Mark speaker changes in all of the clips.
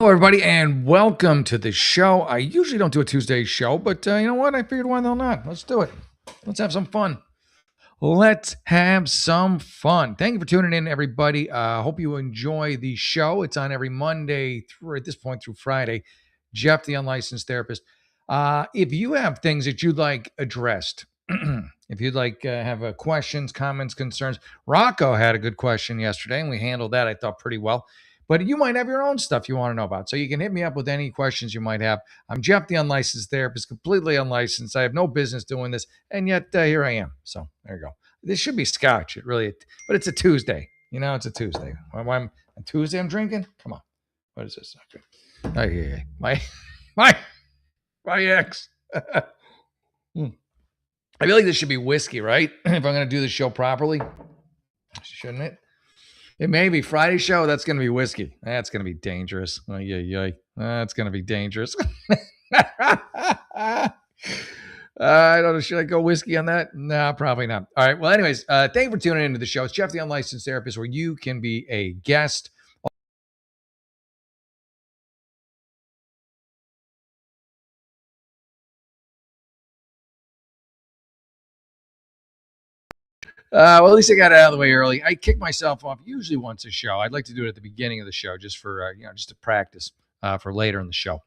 Speaker 1: Hello, everybody, and welcome to the show. I usually don't do a Tuesday show, but you know what? I figured why the hell not? Let's do it. Let's have some fun. Let's have some fun. Thank you for tuning in, everybody. Hope you enjoy the show. It's on every Monday through at this point through Friday. Jeff, the unlicensed therapist. If you have things that you'd like addressed, if you'd like have questions, comments, concerns, Rocco had a good question yesterday, and we handled that, I thought, pretty well. But you might have your own stuff you want to know about. So you can hit me up with any questions you might have. I'm Jeff, the unlicensed therapist, completely unlicensed. I have no business doing this. And yet here I am. So there you go. This should be scotch. It really, but it's a Tuesday. You know, it's a Tuesday. Why on Tuesday I'm drinking? Come on. What is this? Okay. Oh, yeah. My, my ex. Hmm. I feel like this should be whiskey, right? If I'm going to do the show properly, shouldn't it? It may be Friday show. That's going to be whiskey. That's going to be dangerous. Oh, yeah. That's going to be dangerous. I don't know. Should I go whiskey on that? No, probably not. All right. Well, anyways, thank you for tuning into the show. It's Jeff, the unlicensed therapist, where you can be a guest. Well, at least I got it out of the way early. I kick myself off usually once a show. I'd like to do it at the beginning of the show, just for just to practice for later in the show.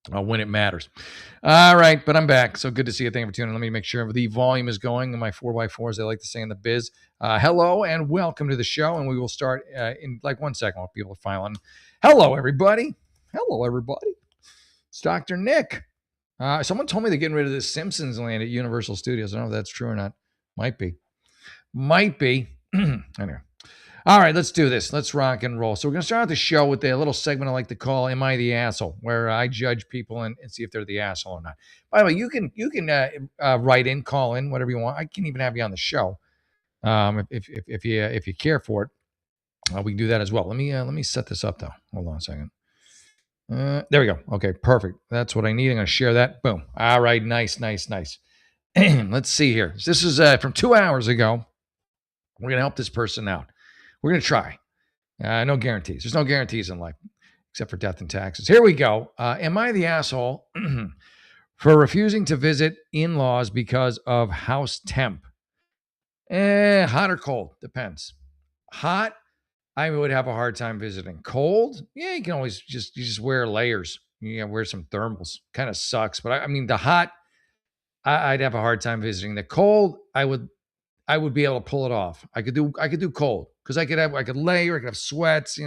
Speaker 1: When it matters. All right, but I'm back. So good to see you. Thank you for tuning in. Let me make sure the volume is going on my 4x4, as I like to say in the biz. Hello and welcome to the show. And we will start in like 1 second. I want people to file on. Hello, everybody. Hello, everybody. It's Dr. Nick. Someone told me they're getting rid of this Simpsons land at Universal Studios. I don't know if that's true or not. Might be. Anyway. All right, let's do this. Let's rock and roll. So we're going to start out the show with a little segment I like to call "Am I the Asshole?", where I judge people and see if they're the asshole or not. By the way, you can write in, call in, whatever you want. I can even have you on the show if you care for it. We can do that as well. Let me set this up though. Hold on a second. There we go. Okay, perfect. That's what I need. I'm going to share that. Boom. All right, nice. Let's see here. This is from 2 hours ago. We're going to help this person out. We're going to try. No guarantees. There's no guarantees in life except for death and taxes. Here we go. Am I the asshole for refusing to visit in-laws because of house temp? Hot or cold? Depends. Hot, I would have a hard time visiting. Cold, yeah, you can always just wear layers. You can wear some thermals. Kind of sucks, but I mean the hot, I'd have a hard time visiting. The cold, I would be able to pull it off. I could do cold because I could layer, I could have sweats,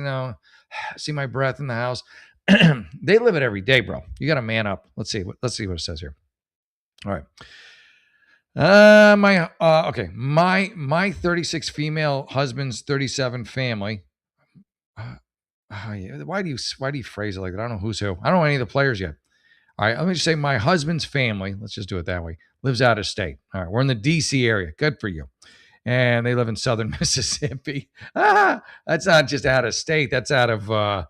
Speaker 1: see my breath in the house. They live it every day, bro. You got to man up. Let's see what it says here. All right. My 36 female husband's 37 family. Yeah. Why do you phrase it like that? I don't know who's who. I don't know any of the players yet. All right, let me just say my husband's family, let's just do it that way, lives out of state. All right, we're in the DC area. Good for you. And they live in southern Mississippi. That's not just out of state. That's out of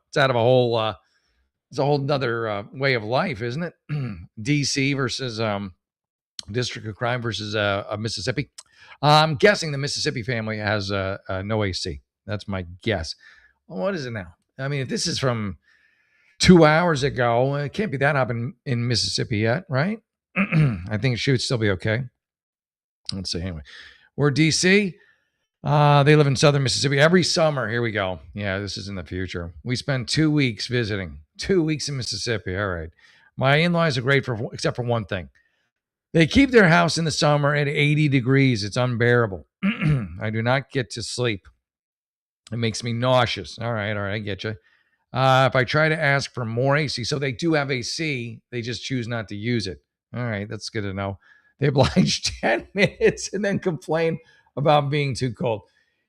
Speaker 1: it's out of a whole it's a whole nother way of life, isn't it? DC versus District of Crime versus Mississippi. I'm guessing the Mississippi family has no AC. That's my guess. Well, what is it now? I mean, if this is from 2 hours ago, it can't be that up in Mississippi yet, right? I think it should still be okay. Let's see. Anyway, we're DC. They live in southern Mississippi every summer. Here we go. Yeah, this is in the future. We spend 2 weeks visiting. 2 weeks in Mississippi. All right. My in-laws are great except for one thing. They keep their house in the summer at 80 degrees. It's unbearable. I do not get to sleep. It makes me nauseous. All right, I get you. If I try to ask for more AC, so they do have AC, they just choose not to use it. All right, that's good to know. They oblige 10 minutes and then complain about being too cold.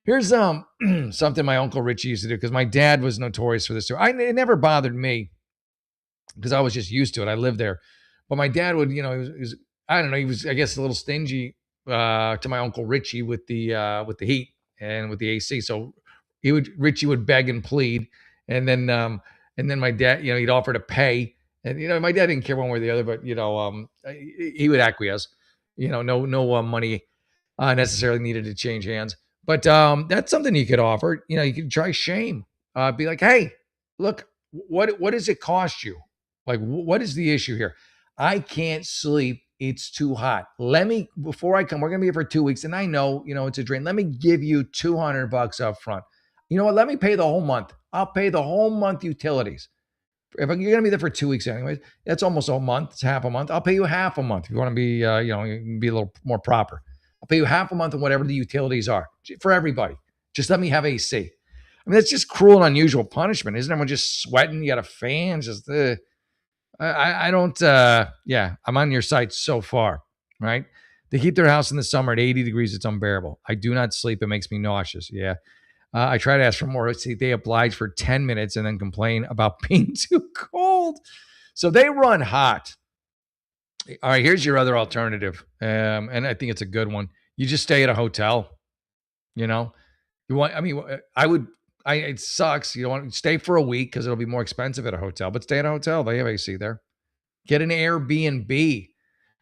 Speaker 1: Here's something my Uncle Richie used to do because my dad was notorious for this too. It never bothered me because I was just used to it. I lived there. But my dad would, he was I don't know, he was, I guess, a little stingy to my Uncle Richie with the heat and with the AC. So Richie would beg and plead, and then my dad, he'd offer to pay, and my dad didn't care one way or the other, but he would acquiesce. No money necessarily needed to change hands, but that's something you could offer. You could try shame. Be like, hey, look, what does it cost you? Like, what is the issue here? I can't sleep. It's too hot. Let me, before I come, we're going to be here for 2 weeks. And I know, it's a drain. Let me give you $200 up front. You know what? Let me pay the whole month. I'll pay the whole month utilities. If you're going to be there for 2 weeks anyways, that's almost a month. It's half a month. I'll pay you half a month. If you want to be, you can be a little more proper. I'll pay you half a month of whatever the utilities are for everybody. Just let me have AC. I mean, that's just cruel and unusual punishment. Isn't everyone just sweating? You got a fan, just I don't, I'm on your side so far, right? They keep their house in the summer at 80 degrees. It's unbearable. I do not sleep. It makes me nauseous. Yeah. I try to ask for more. See, they oblige for 10 minutes and then complain about being too cold. So they run hot. All right, here's your other alternative. And I think it's a good one. You just stay at a hotel. You know, it sucks. You don't want to stay for a week because it'll be more expensive at a hotel, but stay at a hotel. They have AC there. Get an Airbnb.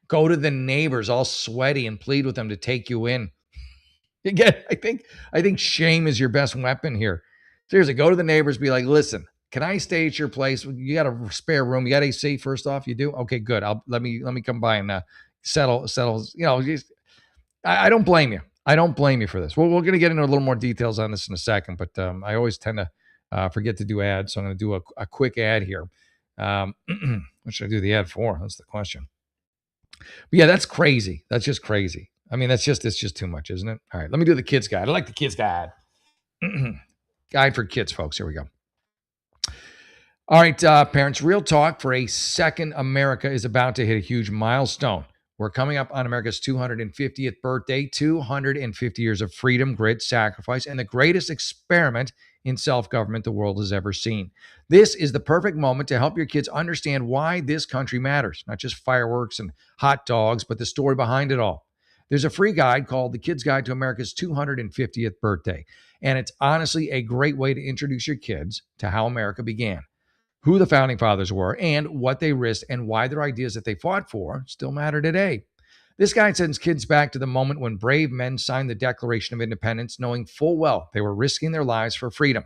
Speaker 1: Go to the neighbors all sweaty and plead with them to take you in. Again, I think shame is your best weapon here. Seriously, go to the neighbors, be like, listen, can I stay at your place? You got a spare room. You got AC first off? You do? Okay, good. Let me come by and settle. I don't blame you. I don't blame you for this. Well, we're going to get into a little more details on this in a second, but I always tend to forget to do ads. So I'm going to do a quick ad here. What should I do the ad for? That's the question. But yeah, that's crazy. That's just crazy. I mean, it's just too much, isn't it? All right, let me do the kids guide. I like the kids guide. Guide for kids, folks. Here we go. All right, parents, real talk for a second. America is about to hit a huge milestone. We're coming up on America's 250th birthday, 250 years of freedom, grit, sacrifice, and the greatest experiment in self-government the world has ever seen. This is the perfect moment to help your kids understand why this country matters, not just fireworks and hot dogs, but the story behind it all. There's a free guide called The Kid's Guide to America's 250th Birthday, and it's honestly a great way to introduce your kids to how America began, who the founding fathers were, and what they risked, and why their ideas that they fought for still matter today. This guide sends kids back to the moment when brave men signed the Declaration of Independence, knowing full well they were risking their lives for freedom.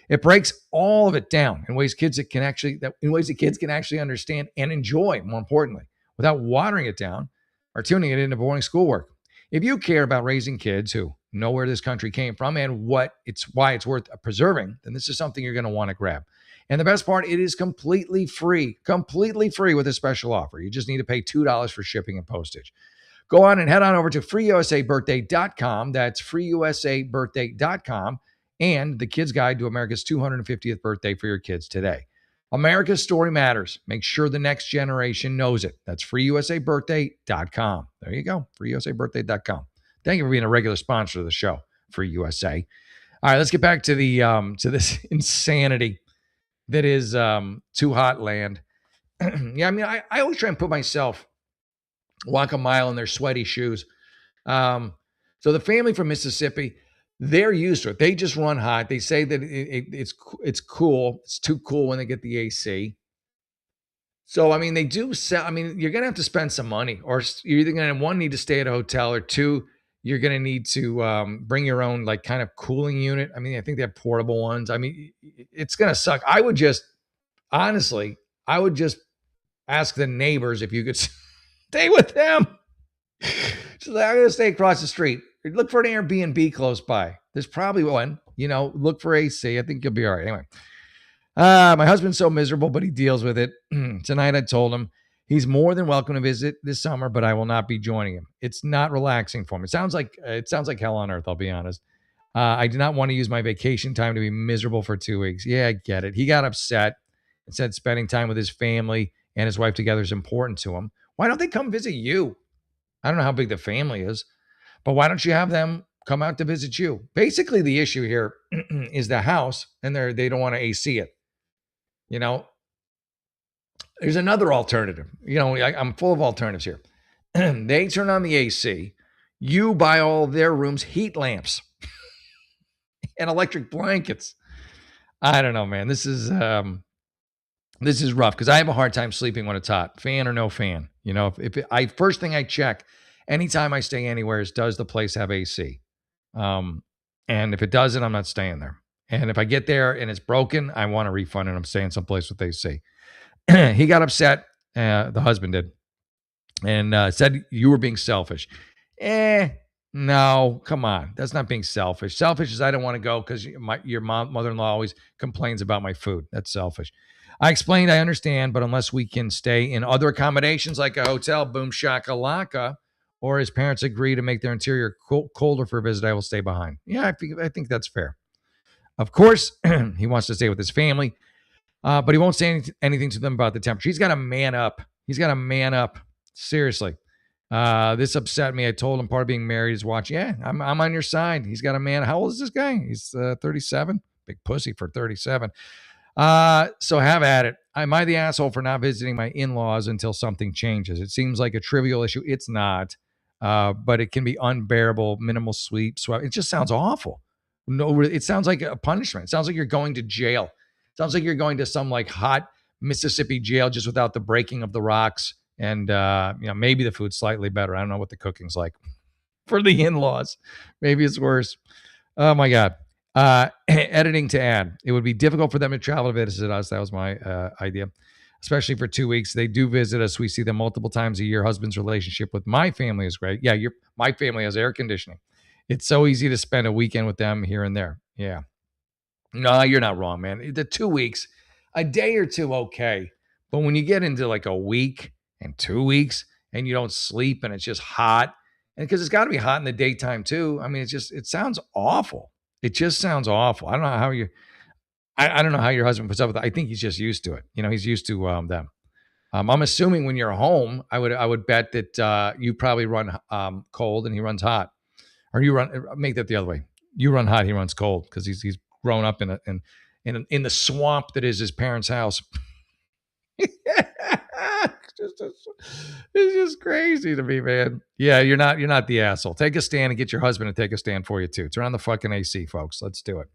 Speaker 1: It breaks all of it down in ways kids can actually understand and enjoy, more importantly, without watering it down or tuning it into boring schoolwork. If you care about raising kids who know where this country came from and why it's worth preserving, then this is something you're going to want to grab. And the best part, it is completely free with a special offer. You just need to pay $2 for shipping and postage. Go on and head on over to freeusabirthday.com. That's freeusabirthday.com, and the Kids Guide to America's 250th birthday for your kids today. America's story matters. Make sure the next generation knows it. That's freeusabirthday.com. There you go, freeusabirthday.com. Thank you for being a regular sponsor of the show, Free USA. All right, let's get back to the to this insanity that is Too Hot Land. Yeah, I mean, I always try and put myself, walk a mile in their sweaty shoes. So the family from Mississippi, they're used to it. They just run hot. They say that it's cool. It's too cool when they get the AC. So, I mean, they do sell. I mean, you're going to have to spend some money, or you're either going to, one, need to stay at a hotel, or two, you're going to need to bring your own, like, kind of cooling unit. I mean, I think they have portable ones. I mean, it's going to suck. I would just ask the neighbors if you could stay with them. So I'm going to stay across the street. Look for an Airbnb close by. There's probably one, look for AC. I think you'll be all right. Anyway, my husband's so miserable, but he deals with it. Tonight I told him he's more than welcome to visit this summer, but I will not be joining him. It's not relaxing for him. It sounds like hell on earth, I'll be honest. I do not want to use my vacation time to be miserable for 2 weeks. Yeah, I get it. He got upset and said spending time with his family and his wife together is important to him. Why don't they come visit you? I don't know how big the family is, but why don't you have them come out to visit you? Basically, the issue here is the house, and they don't want to AC it. There's another alternative. I'm full of alternatives here. They turn on the AC. You buy all of their rooms heat lamps and electric blankets. I don't know, man. This is rough because I have a hard time sleeping when it's hot, fan or no fan. First thing I check anytime I stay anywhere is, does the place have AC? And if it doesn't, I'm not staying there. And if I get there and it's broken, I want a refund, and I'm staying someplace what they say. He got upset. The husband did, and said you were being selfish. Eh, no, come on. That's not being selfish. Selfish is I don't want to go because your mother-in-law always complains about my food. That's selfish. I explained I understand, but unless we can stay in other accommodations like a hotel, boom shakalaka, or his parents agree to make their interior colder for a visit, I will stay behind. Yeah, I think that's fair. Of course, he wants to stay with his family, but he won't say anything to them about the temperature. He's got to man up. He's got to man up. Seriously. This upset me. I told him part of being married is watching. Yeah, I'm on your side. He's got a man. How old is this guy? He's 37. Big pussy for 37. So have at it. Am I the asshole for not visiting my in-laws until something changes? It seems like a trivial issue. It's not, but it can be unbearable. Minimal sleep. So it just sounds awful. No, it sounds like a punishment. It sounds like you're going to jail. It sounds like you're going to some like hot Mississippi jail just without the breaking of the rocks. And maybe the food's slightly better. I don't know what the cooking's like for the in-laws. Maybe it's worse. Oh my God. Editing to add. It would be difficult for them to travel to visit us. That was my idea. Especially for 2 weeks. They do visit us. We see them multiple times a year. Husband's relationship with my family is great. Yeah, my family has air conditioning. It's so easy to spend a weekend with them here and there. Yeah. No, you're not wrong, man. The 2 weeks, a day or two, okay. But when you get into like a week and 2 weeks and you don't sleep and it's just hot, and because it's got to be hot in the daytime too. I mean, it sounds awful. It just sounds awful. I don't know how I don't know how your husband puts up with it. I think he's just used to it. He's used to them. I'm assuming when you're home, I would bet that you probably run cold and he runs hot, or you make that the other way. You run hot, he runs cold because he's grown up in the swamp that is his parents' house. It's just crazy to me, man. Yeah, you're not the asshole. Take a stand and get your husband to take a stand for you too. Turn on the fucking AC, folks. Let's do it.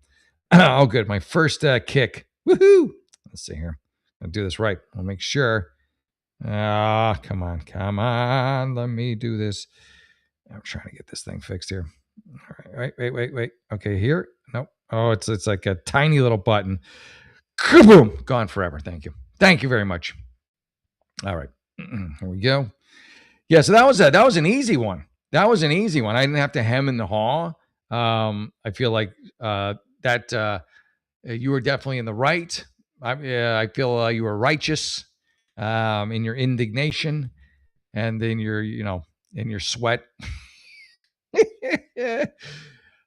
Speaker 1: Oh, good. My first kick. Woohoo! Let's see here. I'll do this right. I'll make sure. Ah, come on. Let me do this. I'm trying to get this thing fixed here. All right, wait. Okay, here. Nope. Oh, it's like a tiny little button. Kaboom! Gone forever. Thank you very much. All right, here we go. Yeah, so that was an easy one. I didn't have to hem and the haw. I feel like that you were definitely in the right. I feel you were righteous in your indignation and in your sweat.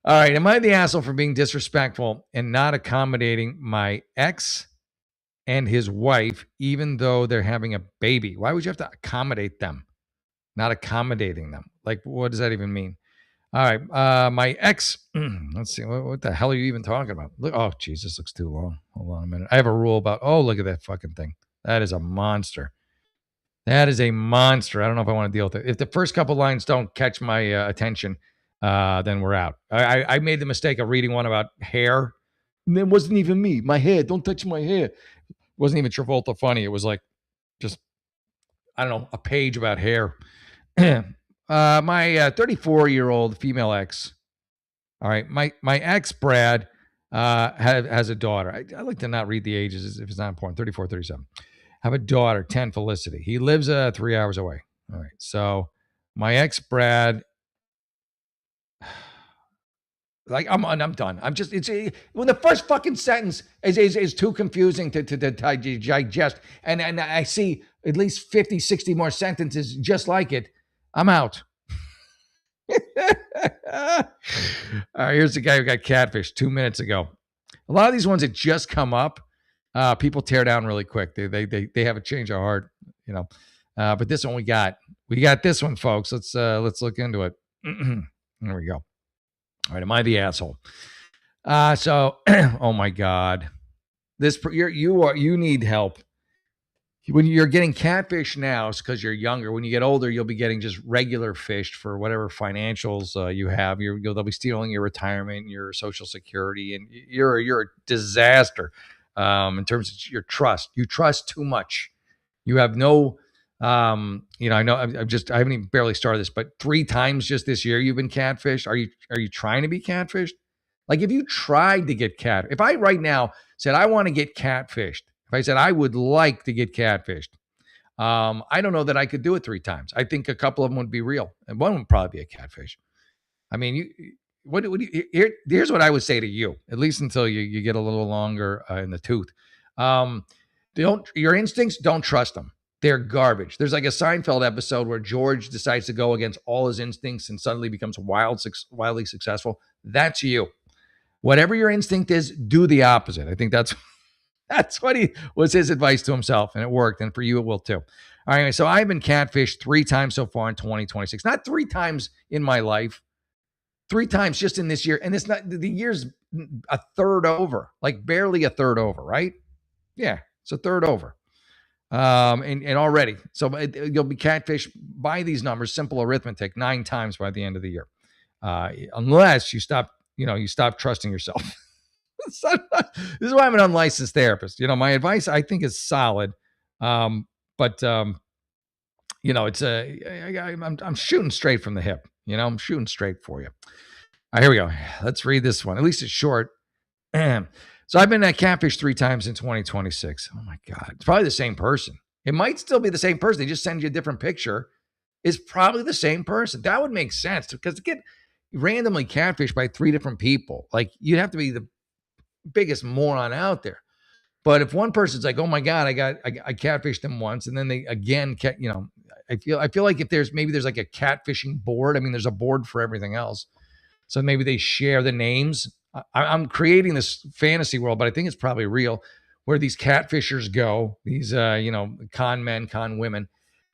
Speaker 1: All right, am I the asshole for being disrespectful and not accommodating my ex and his wife, even though they're having a baby? Why would you have to accommodate them? Not accommodating them. Like, what does that even mean? All right. My ex, let's see. What the hell are you even talking about? Look, oh, geez, this looks too long. Hold on a minute. I have a rule about, look at that fucking thing. That is a monster. I don't know if I want to deal with it. If the first couple lines don't catch my attention, then we're out. I made the mistake of reading one about hair. And it wasn't even me. My hair. Don't touch my hair. It wasn't even Travolta funny. It was like just, I don't know, a page about hair. My 34-year-old female ex. All right, my ex Brad has a daughter. I like to not read the ages if it's not important. 34, 37. Have a daughter, 10, Felicity. He lives 3 hours away. All right, so my ex Brad. Like I'm done. It's when the first fucking sentence is too confusing to digest, and I see at least 50, 60 more sentences just like it. I'm out. All right, here's the guy who got catfished 2 minutes ago. A lot of these ones that just come up, people tear down really quick. They have a change of heart, But this one we got this one, folks. Let's look into it. There we go. All right, am I the asshole? So, oh my God, you need help. When you're getting catfish now, it's because you're younger. When you get older, you'll be getting just regular fish for whatever financials you have. They'll be stealing your retirement, your Social Security, and you're a disaster in terms of your trust. You trust too much. You have no. I know I haven't even barely started this, but 3 times just this year you've been catfished. Are you trying to be catfished? Like if you tried to get if I right now said I want to get catfished, if I said I would like to get catfished, I don't know that I could do it 3 times. I think a couple of them would be real, and one would probably be a catfish. I mean, what do you, here's what I would say to you, at least until you get a little longer in the tooth. Don't your instincts, don't trust them. They're garbage. There's like a Seinfeld episode where George decides to go against all his instincts and suddenly becomes wildly successful. That's you. Whatever your instinct is, do the opposite. I think that's what he was his advice to himself, and it worked. And for you, it will too. All right. So I've been catfished 3 times so far in 2026. Not 3 times in my life, 3 times just in this year. And it's not the year's a third over, like barely a third over, right? Yeah, it's a third over. And already, so you'll be catfished by these numbers. Simple arithmetic, 9 times by the end of the year, unless you stop trusting yourself. This is why I'm an unlicensed therapist. My advice I think is solid, but it's I'm shooting straight from the hip. I'm shooting straight for you. All right, here we go. Let's read this one. At least it's short. So I've been at catfish 3 times in 2026. Oh my God. It's probably the same person. It might still be the same person. They just send you a different picture. It's probably the same person. That would make sense because to get randomly catfished by 3 different people, like you'd have to be the biggest moron out there. But if one person's like, oh my God, I catfished them once, and then they again, I feel like if there's like a catfishing board. I mean, there's a board for everything else. So maybe they share the names. I'm creating this fantasy world, but I think it's probably real, where these catfishers go, these con men, con women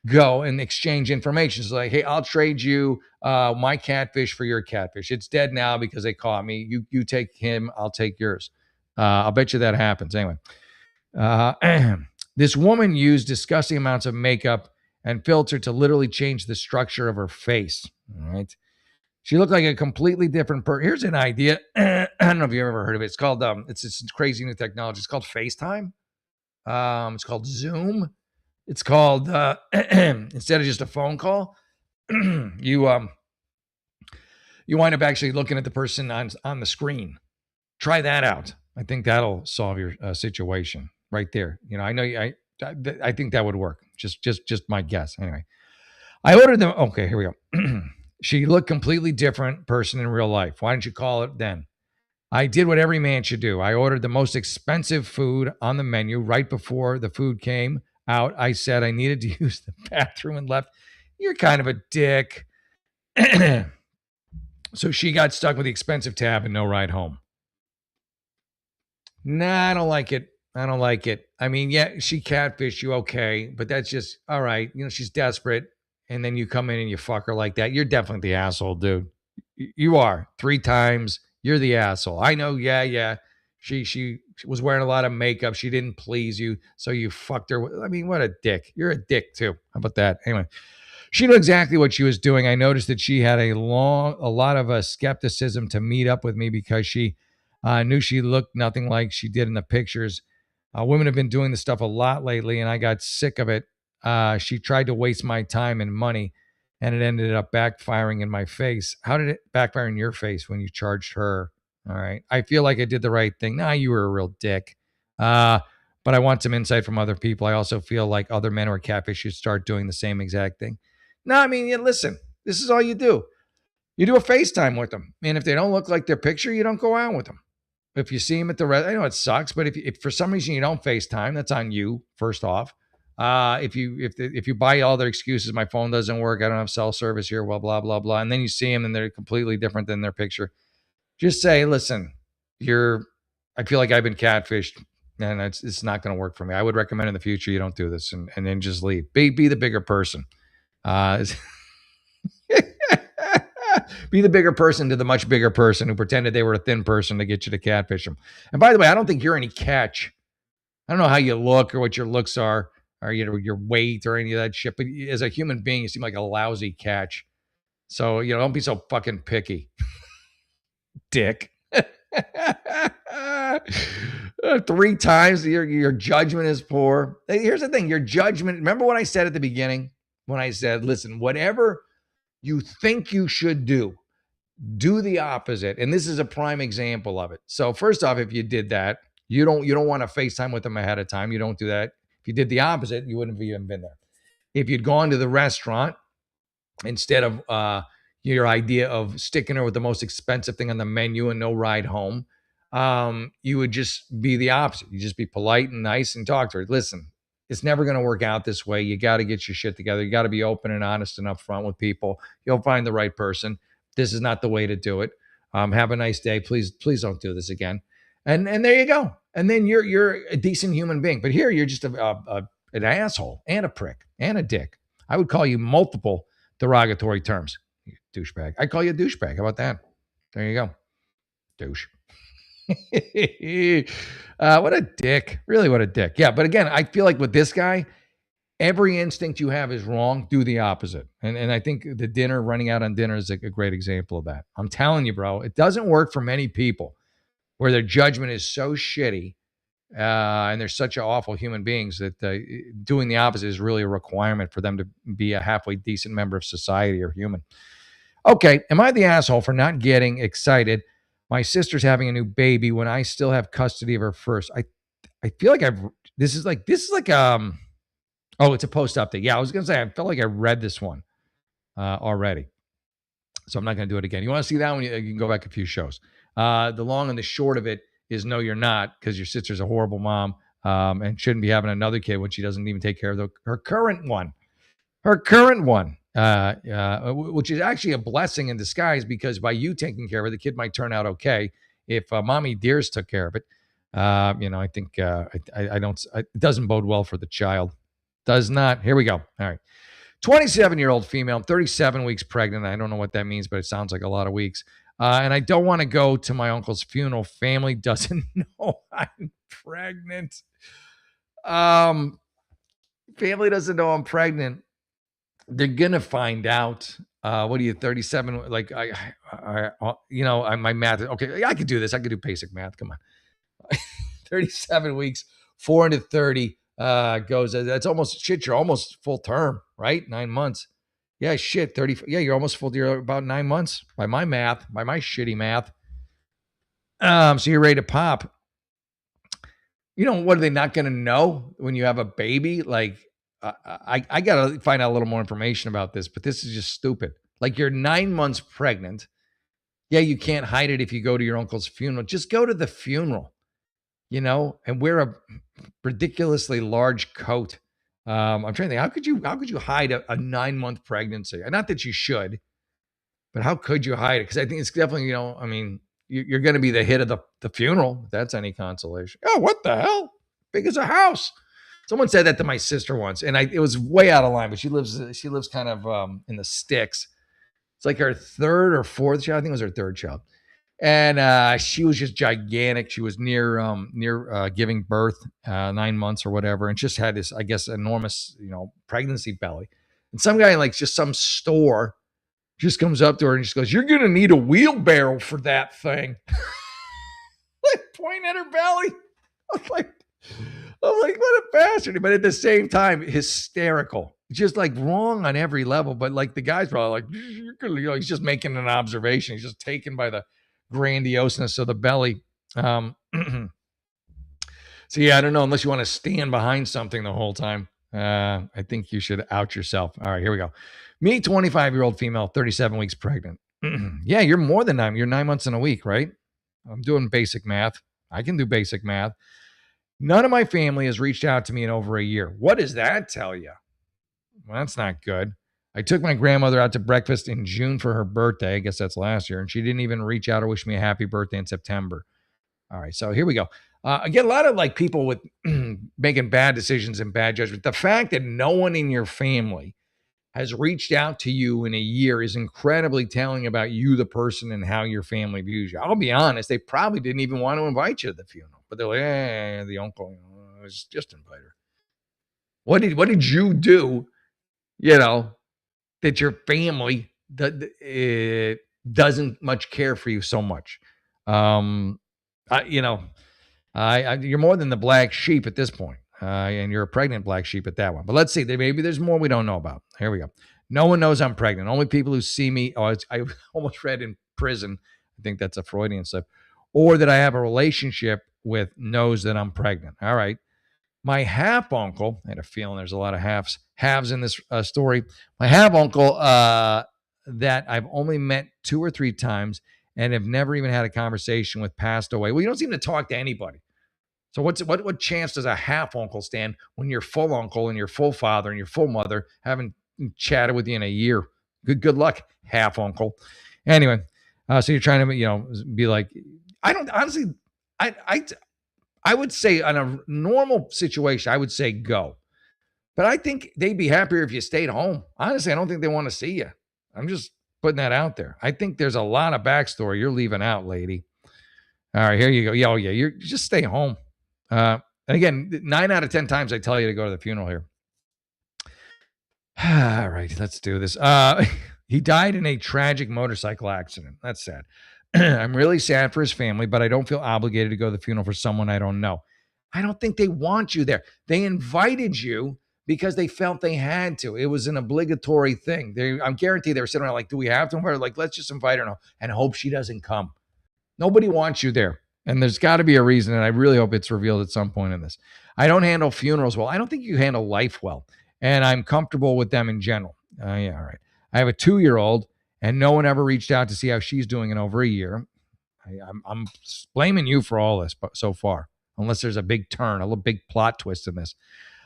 Speaker 1: go and exchange information. It's like, hey, I'll trade you my catfish for your catfish. It's dead now because they caught me. You take him, I'll take yours. I'll bet you that happens. Anyway, this woman used disgusting amounts of makeup and filter to literally change the structure of her face. All right. She looked like a completely different person. Here's an idea. I don't know if you've ever heard of it. It's called, it's this crazy new technology. It's called FaceTime. It's called Zoom. It's called, instead of just a phone call, you wind up actually looking at the person on the screen. Try that out. I think that'll solve your situation right there. I know I think that would work. Just my guess. Anyway, I ordered them. Okay, here we go. She looked completely different person in real life. Why didn't you call it then? I did what every man should do. I ordered the most expensive food on the menu right before the food came out. I said I needed to use the bathroom and left. You're kind of a dick. So she got stuck with the expensive tab and no ride home. Nah, I don't like it. I mean, yeah, she catfished you, okay, but that's just all right. She's desperate. And then you come in and you fuck her like that. You're definitely the asshole, dude. You are 3 times. You're the asshole. I know. Yeah. She was wearing a lot of makeup. She didn't please you, so you fucked her. I mean, what a dick. You're a dick too. How about that? Anyway, she knew exactly what she was doing. I noticed that she had a lot of skepticism to meet up with me because she knew she looked nothing like she did in the pictures. Women have been doing this stuff a lot lately, and I got sick of it. She tried to waste my time and money, and it ended up backfiring in my face. How did it backfire in your face when you charged her? All right. I feel like I did the right thing. Nah, you were a real dick. But I want some insight from other people. I also feel like other men who are catfish should start doing the same exact thing. No, I mean, listen, this is all you do. You do a FaceTime with them. And if they don't look like their picture, you don't go out with them. If you see them at the I know it sucks, but if for some reason you don't FaceTime, that's on you, first off. If you buy all their excuses, my phone doesn't work, I don't have cell service here, blah blah blah blah, and then you see them and they're completely different than their picture, just say, listen, I feel like I've been catfished, and it's not going to work for me. I would recommend in the future you don't do this, and then just leave. Be the bigger person. Be the bigger person to the much bigger person who pretended they were a thin person to get you to catfish them. And by the way, I don't think you're any catch. I don't know how you look or what your looks are, or your weight or any of that shit. But as a human being, you seem like a lousy catch. So don't be so fucking picky, dick. 3 times your judgment is poor. Here's the thing: your judgment. Remember what I said at the beginning when I said, "Listen, whatever you think you should do, Do the opposite. And this is a prime example of it. So first off, if you did that, you don't want to FaceTime with them ahead of time. You don't do that. If you did the opposite, you wouldn't have even been there. If you'd gone to the restaurant instead of your idea of sticking her with the most expensive thing on the menu and no ride home, you would just be the opposite. You just be polite and nice and talk to her. Listen, it's never going to work out this way. You got to get your shit together. You got to be open and honest and upfront with people. You'll find the right person. This is not the way to do it. Have a nice day. Please don't do this again. And there you go. And then you're a decent human being. But here you're just an asshole and a prick and a dick. I would call you multiple derogatory terms. You douchebag. I call you a douchebag. How about that? There you go. Douche. What a dick. Really, what a dick. Yeah, but again, I feel like with this guy, every instinct you have is wrong. Do the opposite. And I think the dinner, running out on dinner is a great example of that. I'm telling you, bro, it doesn't work for many people where their judgment is so shitty and they're such awful human beings that doing the opposite is really a requirement for them to be a halfway decent member of society or human. Okay, am I the asshole for not getting excited? My sister's having a new baby when I still have custody of her first. I feel like this is like oh, it's a post update. Yeah, I was gonna say I felt like I read this one already, so I'm not gonna do it again. You want to see that one? You can go back a few shows. The long and the short of it is no, you're not, because your sister's a horrible mom and shouldn't be having another kid when she doesn't even take care of her current one. Her current one, which is actually a blessing in disguise, because by you taking care of it, the kid might turn out okay. If Mommy Deers took care of it, I think I don't. It doesn't bode well for the child. Does not. Here we go. All right. 27-year-old female, 37 weeks pregnant. I don't know what that means, but it sounds like a lot of weeks. And I don't want to go to my uncle's funeral. Family doesn't know I'm pregnant. Family doesn't know I'm pregnant. They're gonna find out. What are you, 37? Like my math. Okay, I could do this. I could do basic math. Come on, 37 weeks, 4 into 30 goes. That's almost shit. You're almost full term, right? 9 months. Yeah, shit. 30. Yeah, you're almost full. You're about 9 months by my math, by my shitty math. So you're ready to pop. What are they not going to know when you have a baby? Like, I got to find out a little more information about this, but this is just stupid. Like, you're 9 months pregnant. Yeah, you can't hide it if you go to your uncle's funeral. Just go to the funeral, and wear a ridiculously large coat. I'm trying to think, how could you hide a 9-month pregnancy? Not that you should, but how could you hide it? Because I think it's definitely, you're going to be the hit of the funeral, if that's any consolation. Oh, what the hell? Big as a house. Someone said that to my sister once, and it was way out of line, but she lives kind of in the sticks. It's like her third or fourth child. I think it was her third child. And she was just gigantic. She was near giving birth, 9 months or whatever, and just had this, I guess, enormous, pregnancy belly. And some guy in like just some store just comes up to her and just goes, "You're gonna need a wheelbarrow for that thing." Like, point at her belly. I'm like, what a bastard! But at the same time, hysterical. Just like wrong on every level. But like the guy's probably like, he's just making an observation. He's just taken by the grandioseness of the belly. So yeah, I don't know, unless you want to stand behind something the whole time. I think you should out yourself. All right, here we go. Me, 25-year-old female, 37 weeks pregnant. Yeah, you're more than 9. You're 9 months and a week, right? I'm doing basic math. I can do basic math. None of my family has reached out to me in over a year. What does that tell you? Well, that's not good. I took my grandmother out to breakfast in June for her birthday. I guess that's last year. And she didn't even reach out or wish me a happy birthday in September. All right, so here we go. I get a lot of like people with making bad decisions and bad judgment. The fact that no one in your family has reached out to you in a year is incredibly telling about you, the person, and how your family views you. I'll be honest, they probably didn't even want to invite you to the funeral, but they're like, the uncle, just invite her. What did you do, that your family doesn't much care for you so much? You're more than the black sheep at this point. And you're a pregnant black sheep at that one. But let's see. Maybe there's more we don't know about. Here we go. No one knows I'm pregnant. Only people who see me. I almost read in prison. I think that's a Freudian slip. Or that I have a relationship with knows that I'm pregnant. All right. My half uncle, I had a feeling there's a lot of halves in this story. My half uncle, that I've only met 2 or 3 times and have never even had a conversation with, passed away. Well, you don't seem to talk to anybody. So what chance does a half uncle stand when your full uncle and your full father and your full mother haven't chatted with you in a year? Good luck, half uncle. Anyway, so you're trying to be like, I don't honestly, I would say on a normal situation, I would say go. But I think they'd be happier if you stayed home. Honestly, I don't think they want to see you. I'm just putting that out there. I think there's a lot of backstory you're leaving out, lady. All right, here you go. Yeah, oh yeah, you just stay home. And again, 9 out of 10 times I tell you to go to the funeral here. All right, let's do this. He died in a tragic motorcycle accident. That's sad. I'm really sad for his family, but I don't feel obligated to go to the funeral for someone I don't know. I don't think they want you there. They invited you because they felt they had to. It was an obligatory thing. I'm guaranteed they were sitting around like, do we have to invite her? Like, let's just invite her now and hope she doesn't come. Nobody wants you there. And there's got to be a reason, and I really hope it's revealed at some point in this. I don't handle funerals well. I don't think you handle life well, and I'm comfortable with them in general. Yeah, all right. I have a 2-year-old, and no one ever reached out to see how she's doing in over a year. I'm blaming you for all this so far, unless there's a big turn, a little big plot twist in this.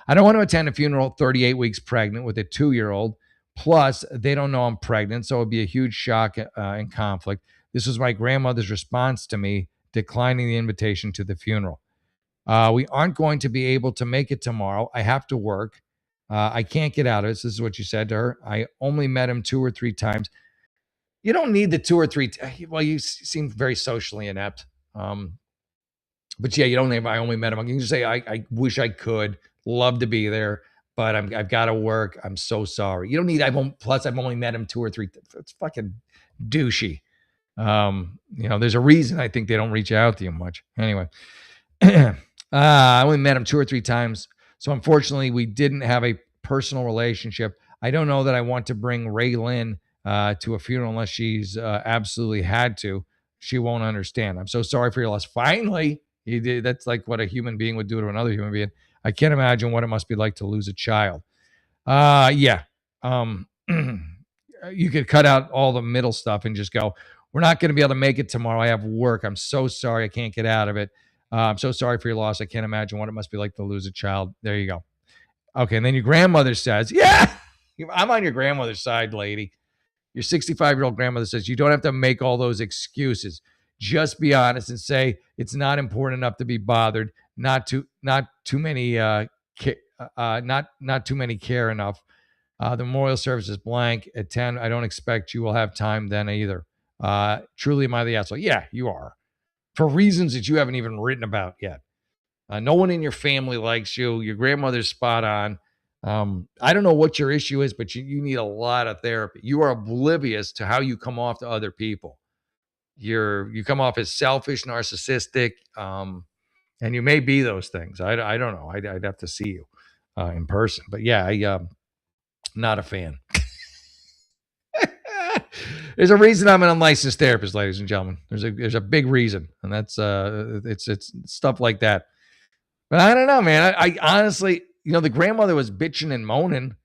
Speaker 1: I don't want to attend a funeral 38 weeks pregnant with a 2-year-old. Plus, they don't know I'm pregnant, so it would be a huge shock and conflict. This was my grandmother's response to me declining the invitation to the funeral. We aren't going to be able to make it tomorrow. I have to work. I can't get out of this. This is what you said to her. I only met him 2 or 3 times. You don't need the 2 or 3. Well, you seem very socially inept. But yeah, you don't name. I only met him. You can just say, I wish I could. Love to be there, but I've got to work. I'm so sorry. You don't need. Plus, I've only met him 2 or 3. It's fucking douchey. There's a reason I think they don't reach out to you much. Anyway, I only met him 2 or 3 times, so unfortunately, we didn't have a personal relationship. I don't know that I want to bring Ray Lynn to a funeral unless she's absolutely had to. She won't understand. I'm so sorry for your loss. Finally, he did. That's like what a human being would do to another human being. I can't imagine what it must be like to lose a child. Yeah. You could cut out all the middle stuff and just go, we're not going to be able to make it tomorrow. I have work. I'm so sorry. I can't get out of it. I'm so sorry for your loss. I can't imagine what it must be like to lose a child. There you go. Okay. And then your grandmother says, yeah, I'm on your grandmother's side, lady. Your 65-year-old grandmother says, you don't have to make all those excuses. Just be honest and say it's not important enough to be bothered. Not too many care enough. The memorial service is blank at 10. I don't expect you will have time then either. Truly am I the asshole? Yeah, you are. For reasons that you haven't even written about yet. No one in your family likes you. Your grandmother's spot on. I don't know what your issue is, but you need a lot of therapy. You are oblivious to how you come off to other people. You come off as selfish, narcissistic, and you may be those things. I don't know. I'd have to see you in person. But yeah, I'm not a fan. There's a reason I'm an unlicensed therapist, ladies and gentlemen. There's a big reason, and that's it's stuff like that. But I don't know, man. I honestly, the grandmother was bitching and moaning.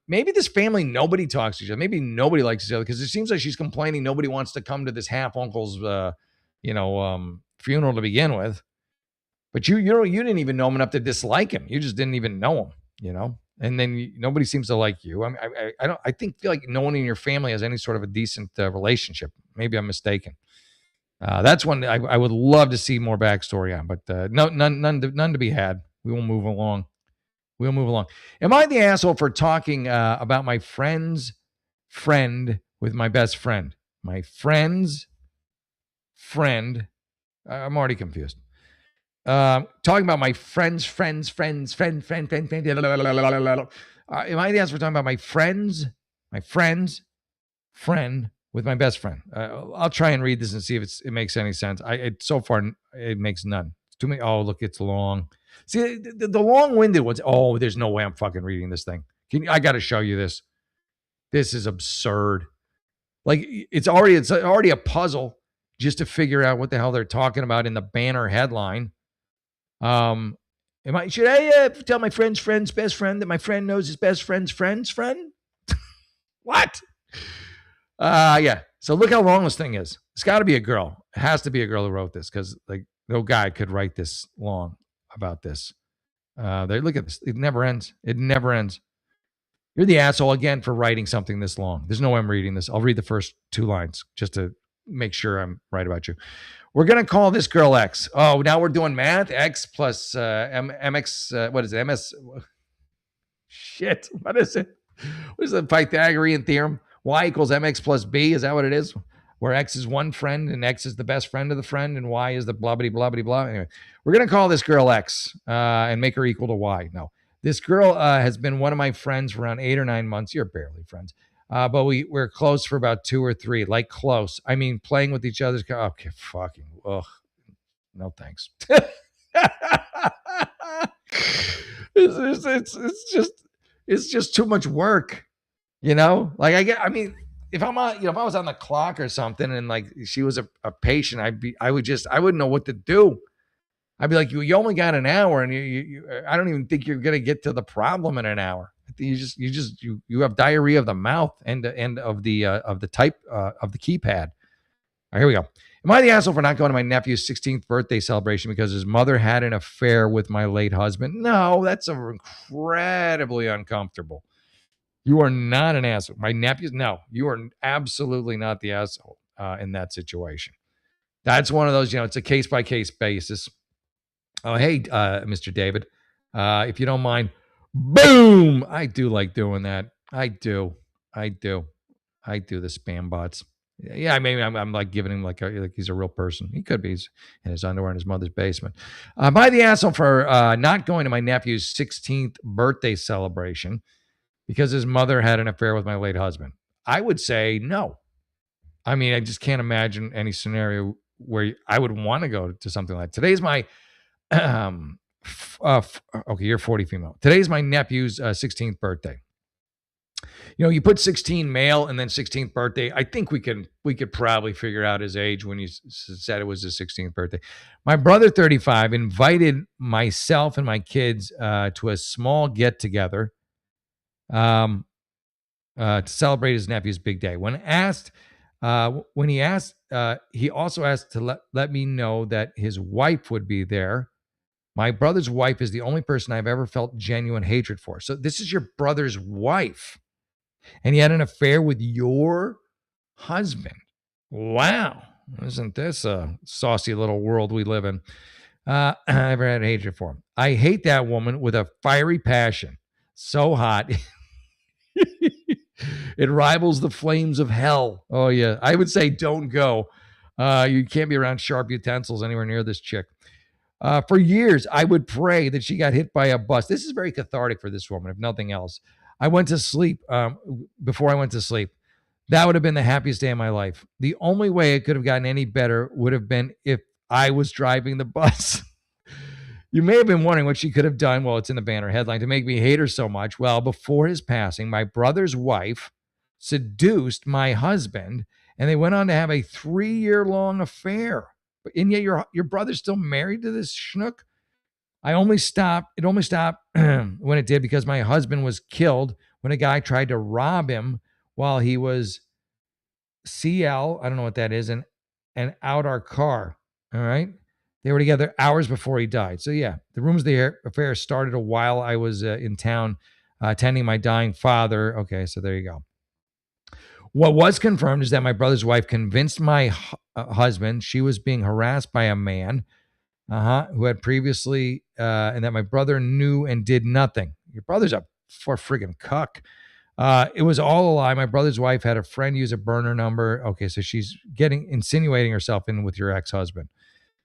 Speaker 1: Maybe this family, nobody talks to each other. Maybe nobody likes each other because it seems like she's complaining nobody wants to come to this half uncle's, funeral to begin with. But you didn't even know him enough to dislike him. You just didn't even know him, And then nobody seems to like you. I feel like no one in your family has any sort of a decent relationship. Maybe I'm mistaken. That's one I would love to see more backstory on, but none to be had. We will move along. Am I the asshole for talking about my friend's friend with my best friend? My friend's friend. I'm already confused. Talking about my friend. Am I the asshole for talking about my friend's friend with my best friend? I'll try and read this and see if it makes any sense. So far it makes none. It's too many. Oh, look, it's long. See, the long-winded ones. Oh, there's no way I'm fucking reading this thing. I got to show you this. This is absurd. Like it's already a puzzle just to figure out what the hell they're talking about in the banner headline. Should I tell my friend's best friend that my friend knows his best friend's friend? What? Yeah. So look how long this thing is. It's got to be a girl. It has to be a girl who wrote this because like no guy could write this long about this. They look at this. It never ends. It never ends. You're the asshole again for writing something this long. There's no way I'm reading this. I'll read the first 2 lines just to make sure I'm right about you. We're going to call this girl X. Oh, now we're doing math. X plus MX. What is it? MS. Shit. What is it? What is the Pythagorean theorem? Y equals mx plus b. Is that what it is? Where x is one friend and x is the best friend of the friend and y is the blah, blah, blah, blah, blah. Anyway, we're going to call this girl X and make her equal to y. No, this girl has been one of my friends for around 8 or 9 months. You're barely friends. But we're close for about 2 or 3, like close. I mean, playing with each other's. Okay, fucking. Ugh. No thanks. It's just too much work. You know, like I mean, if I'm on, if I was on the clock or something and like she was a patient, I wouldn't know what to do. I'd be like, you only got an hour and I don't even think you're going to get to the problem in an hour. You have diarrhea of the mouth and of the type of the keypad. All right, here we go. Am I the asshole for not going to my nephew's 16th birthday celebration because his mother had an affair with my late husband? No, that's incredibly uncomfortable. You are not an asshole. My nephews, no, you are absolutely not the asshole in that situation. That's one of those, it's a case by case basis. Oh, hey, Mr. David, if you don't mind, boom. I do like doing that. I do the spam bots. Yeah, maybe I'm like giving him like he's a real person. He could be. He's in his underwear in his mother's basement. Am I the asshole for not going to my nephew's 16th birthday celebration because his mother had an affair with my late husband? I would say no. I mean, I just can't imagine any scenario where I would want to go to something like today's my okay, you're 40 female. Today's my nephew's 16th birthday. You put 16 male and then 16th birthday. I think we could probably figure out his age when you said it was his 16th birthday. My brother, 35, invited myself and my kids to a small get together to celebrate his nephew's big day. When he asked, he also asked to let me know that his wife would be there. My brother's wife is the only person I've ever felt genuine hatred for. So this is your brother's wife. And he had an affair with your husband. Wow. Isn't this a saucy little world we live in? I ever had hatred for him. I hate that woman with a fiery passion. So hot. It rivals the flames of hell. Oh, yeah. I would say don't go. You can't be around sharp utensils anywhere near this chick. For years, I would pray that she got hit by a bus. This is very cathartic for this woman, if nothing else. I went to sleep before I went to sleep. That would have been the happiest day of my life. The only way it could have gotten any better would have been if I was driving the bus. You may have been wondering what she could have done. Well, it's in the banner headline to make me hate her so much. Well, before his passing, my brother's wife seduced my husband, and they went on to have a 3-year-long affair. And yet your brother's still married to this schnook? It only stopped when it did because my husband was killed when a guy tried to rob him while he was CL, I don't know what that is, and out our car. All right. They were together hours before he died. So yeah, the rumors of the affair started a while I was in town attending my dying father. Okay, so there you go. What was confirmed is that my brother's wife convinced my husband she was being harassed by a man who had previously, and that my brother knew and did nothing. Your brother's a friggin' cuck. It was all a lie. My brother's wife had a friend use a burner number. Okay, so she's insinuating herself in with your ex-husband,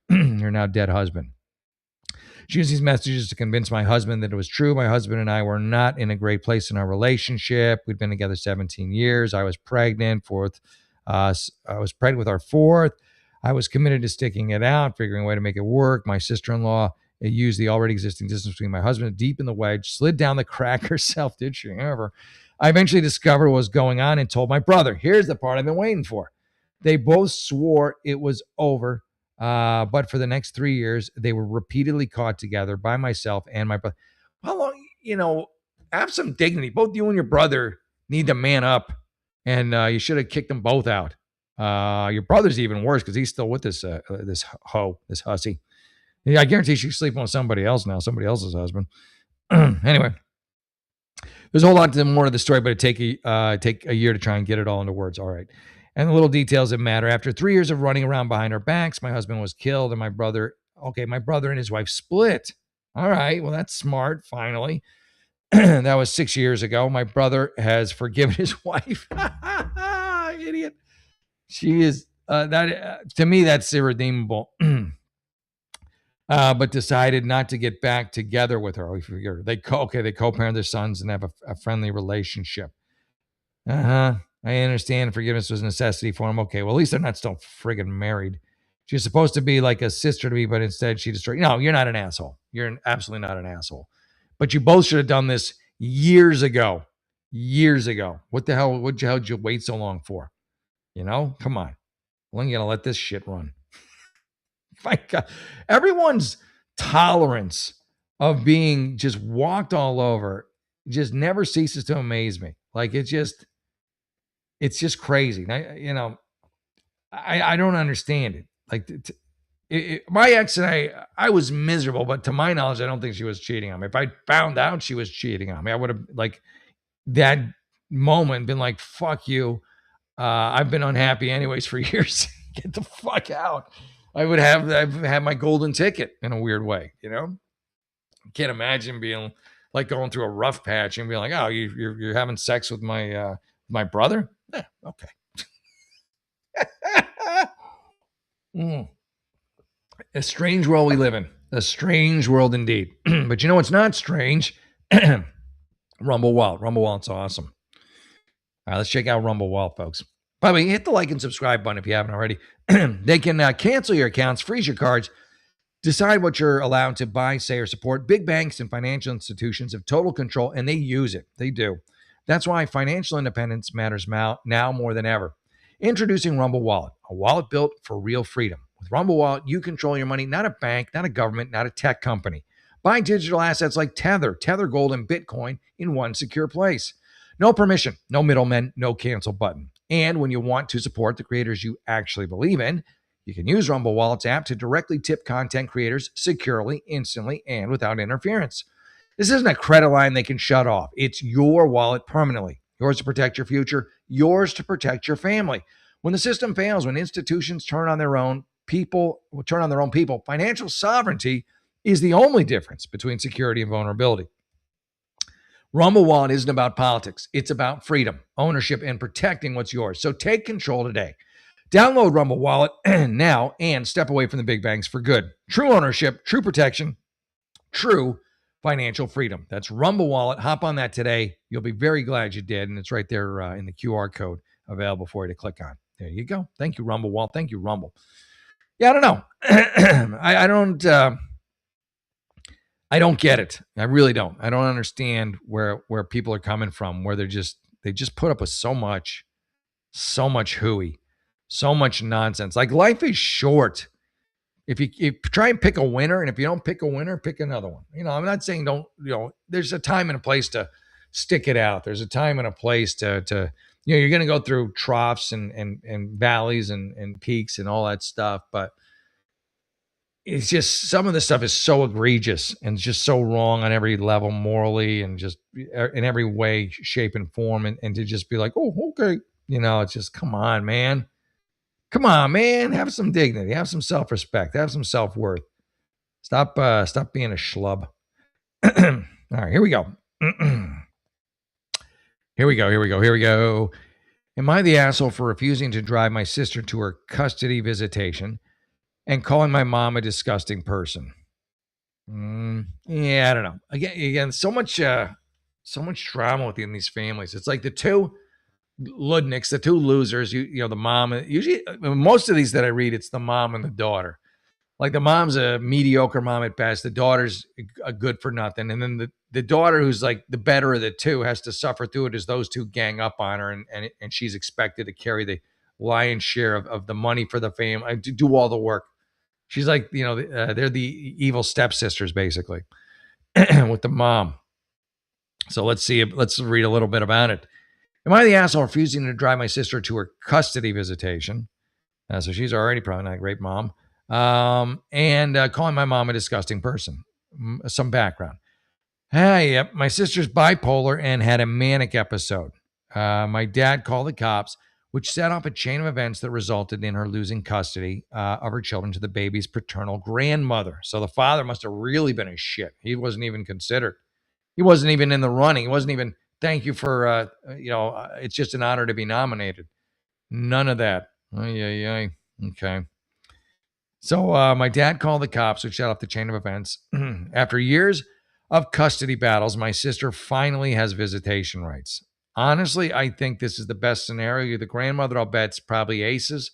Speaker 1: your now dead husband. She used these messages to convince my husband that it was true. My husband and I were not in a great place in our relationship. We'd been together 17 years. I was pregnant with our 4th. I was committed to sticking it out, figuring a way to make it work. My sister-in-law used the already existing distance between my husband to deepen the wedge, slid down the crack herself, did she ever? I eventually discovered what was going on and told my brother. Here's the part I've been waiting for. They both swore it was over, but for the next 3 years, they were repeatedly caught together by myself and my brother. How long, have some dignity. Both you and your brother need to man up, and you should have kicked them both out. Your brother's even worse because he's still with this hussy. Yeah, I guarantee she's sleeping with somebody else now, somebody else's husband. Anyway, there's a whole lot more to the story, but it take a year to try and get it all into words. All right. And the little details that matter. After 3 years of running around behind our backs, my husband was killed and my brother and his wife split. All right. Well, that's smart. Finally. That was 6 years ago. My brother has forgiven his wife. Idiot. She is, to me, that's irredeemable. But decided not to get back together with her. They co-parent their sons and have a friendly relationship. I understand forgiveness was a necessity for him. Okay, well, at least they're not still friggin' married. She's supposed to be like a sister to me, but instead she destroyed. No, you're not an asshole. You're absolutely not an asshole. But you both should have done this years ago. Years ago. What the hell? What the hell did you wait so long for? Come on. When are you gonna let this shit run? My God, everyone's tolerance of being just walked all over just never ceases to amaze me. Like it's just crazy. I don't understand it. Like my ex and I was miserable, but to my knowledge, I don't think she was cheating on me. If I found out she was cheating on me, I would have that moment been like, "Fuck you." I've been unhappy anyways for years. Get the fuck out. I've had my golden ticket in a weird way, Can't imagine being like going through a rough patch and being like, oh, you're having sex with my brother? Yeah, okay. A strange world we live in. A strange world indeed. But it's not strange. Rumble Wallet. Rumble Wallet's awesome. All right, let's check out Rumble Wallet, folks. By the way, hit the like and subscribe button if you haven't already. They can cancel your accounts, freeze your cards, decide what you're allowed to buy, say, or support. Big banks and financial institutions have total control, and they use it. They do. That's why financial independence matters now more than ever. Introducing Rumble Wallet, a wallet built for real freedom. With Rumble Wallet, you control your money, not a bank, not a government, not a tech company. Buy digital assets like Tether Gold, and Bitcoin in one secure place. No permission, no middlemen, no cancel button. And when you want to support the creators you actually believe in, you can use Rumble Wallet's app to directly tip content creators securely, instantly, and without interference. This isn't a credit line they can shut off. It's your wallet permanently. Yours to protect your future, yours to protect your family. When the system fails, when institutions turn on their own people, financial sovereignty is the only difference between security and vulnerability. Rumble Wallet isn't about politics. It's about freedom, ownership, and protecting what's yours. So take control today. Download Rumble Wallet now and step away from the big banks for good. True ownership, true protection, true financial freedom. That's Rumble Wallet. Hop on that today. You'll be very glad you did. And it's right there in the QR code available for you to click on. There you go. Thank you, Rumble Wallet. Thank you, Rumble. Yeah, I don't know. I don't get it. I really don't. I don't understand where people are coming from, where they just put up with so much hooey, so much nonsense. Like life is short. If you try and pick a winner, and if you don't pick a winner, pick another one. I'm not saying don't, there's a time and a place to stick it out. There's a time and a place to you're going to go through troughs and valleys and peaks and all that stuff, but it's just some of the stuff is so egregious and just so wrong on every level morally and just in every way, shape, and form. And to just be like, oh, okay. It's just, come on, man. Come on, man. Have some dignity. Have some self-respect. Have some self-worth. Stop being a schlub. All right, here we go. Here we go. Am I the asshole for refusing to drive my sister to her custody visitation and calling my mom a disgusting person? Yeah, I don't know. Again, so much drama within these families. It's like the two Ludniks, the two losers. The mom. Usually, most of these that I read, it's the mom and the daughter. Like the mom's a mediocre mom at best. The daughter's a good for nothing. And then the daughter, who's like the better of the two, has to suffer through it as those two gang up on her. And she's expected to carry the lion's share of the money for the family, to do all the work. She's like, they're the evil stepsisters, basically, with the mom. So let's read a little bit about it. Am I the asshole refusing to drive my sister to her custody visitation? So she's already probably not a great mom. And calling my mom a disgusting person. Some background. Hey, yep, my sister's bipolar and had a manic episode. My dad called the cops, which set off a chain of events that resulted in her losing custody of her children to the baby's paternal grandmother. So the father must have really been a shit. He wasn't even considered. He wasn't even in the running. He wasn't even, thank you for, it's just an honor to be nominated. None of that. Okay. So my dad called the cops, which set off the chain of events. After years of custody battles, my sister finally has visitation rights. Honestly, I think this is the best scenario. The grandmother, I'll bet, is probably aces.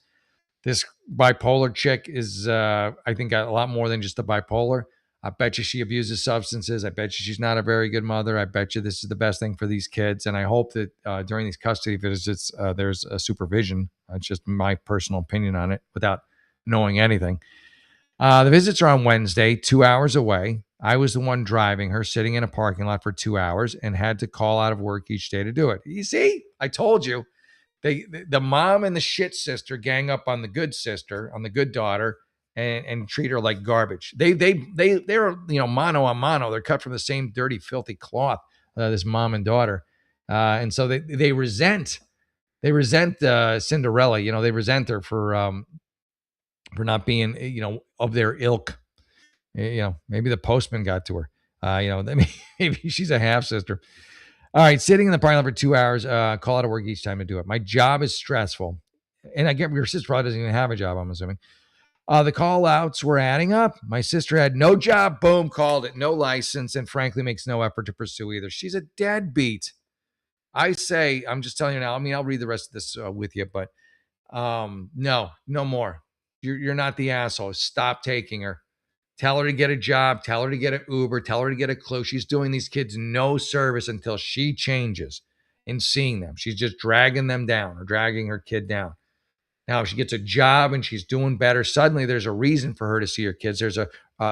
Speaker 1: This bipolar chick is, I think, got a lot more than just the bipolar. I bet you she abuses substances. I bet you she's not a very good mother. I bet you this is the best thing for these kids. And I hope that during these custody visits, there's a supervision. That's just my personal opinion on it without knowing anything. The visits are on Wednesday, 2 hours away. I was the one driving her, sitting in a parking lot for 2 hours, and had to call out of work each day to do it. You see, I told you. The mom and the shit sister gang up on the good sister, on the good daughter, and treat her like garbage. They're mano a mano. They're cut from the same dirty, filthy cloth. This mom and daughter, and so they resent Cinderella. They resent her for not being of their ilk. Maybe the postman got to her. Maybe she's a half sister. All right, sitting in the parking lot for 2 hours, call out of work each time to do it. My job is stressful. And I get your sister probably doesn't even have a job, I'm assuming. The call outs were adding up. My sister had no job, boom, called it, no license, and frankly makes no effort to pursue either. She's a deadbeat. I say, I'm just telling you now, I'll read the rest of this with you, but no more. You're not the asshole. Stop taking her. Tell her to get a job. Tell her to get an Uber. Tell her to get a clue. She's doing these kids no service until she changes in seeing them. She's just dragging them down or dragging her kid down. Now, if she gets a job and she's doing better, suddenly there's a reason for her to see her kids. There's a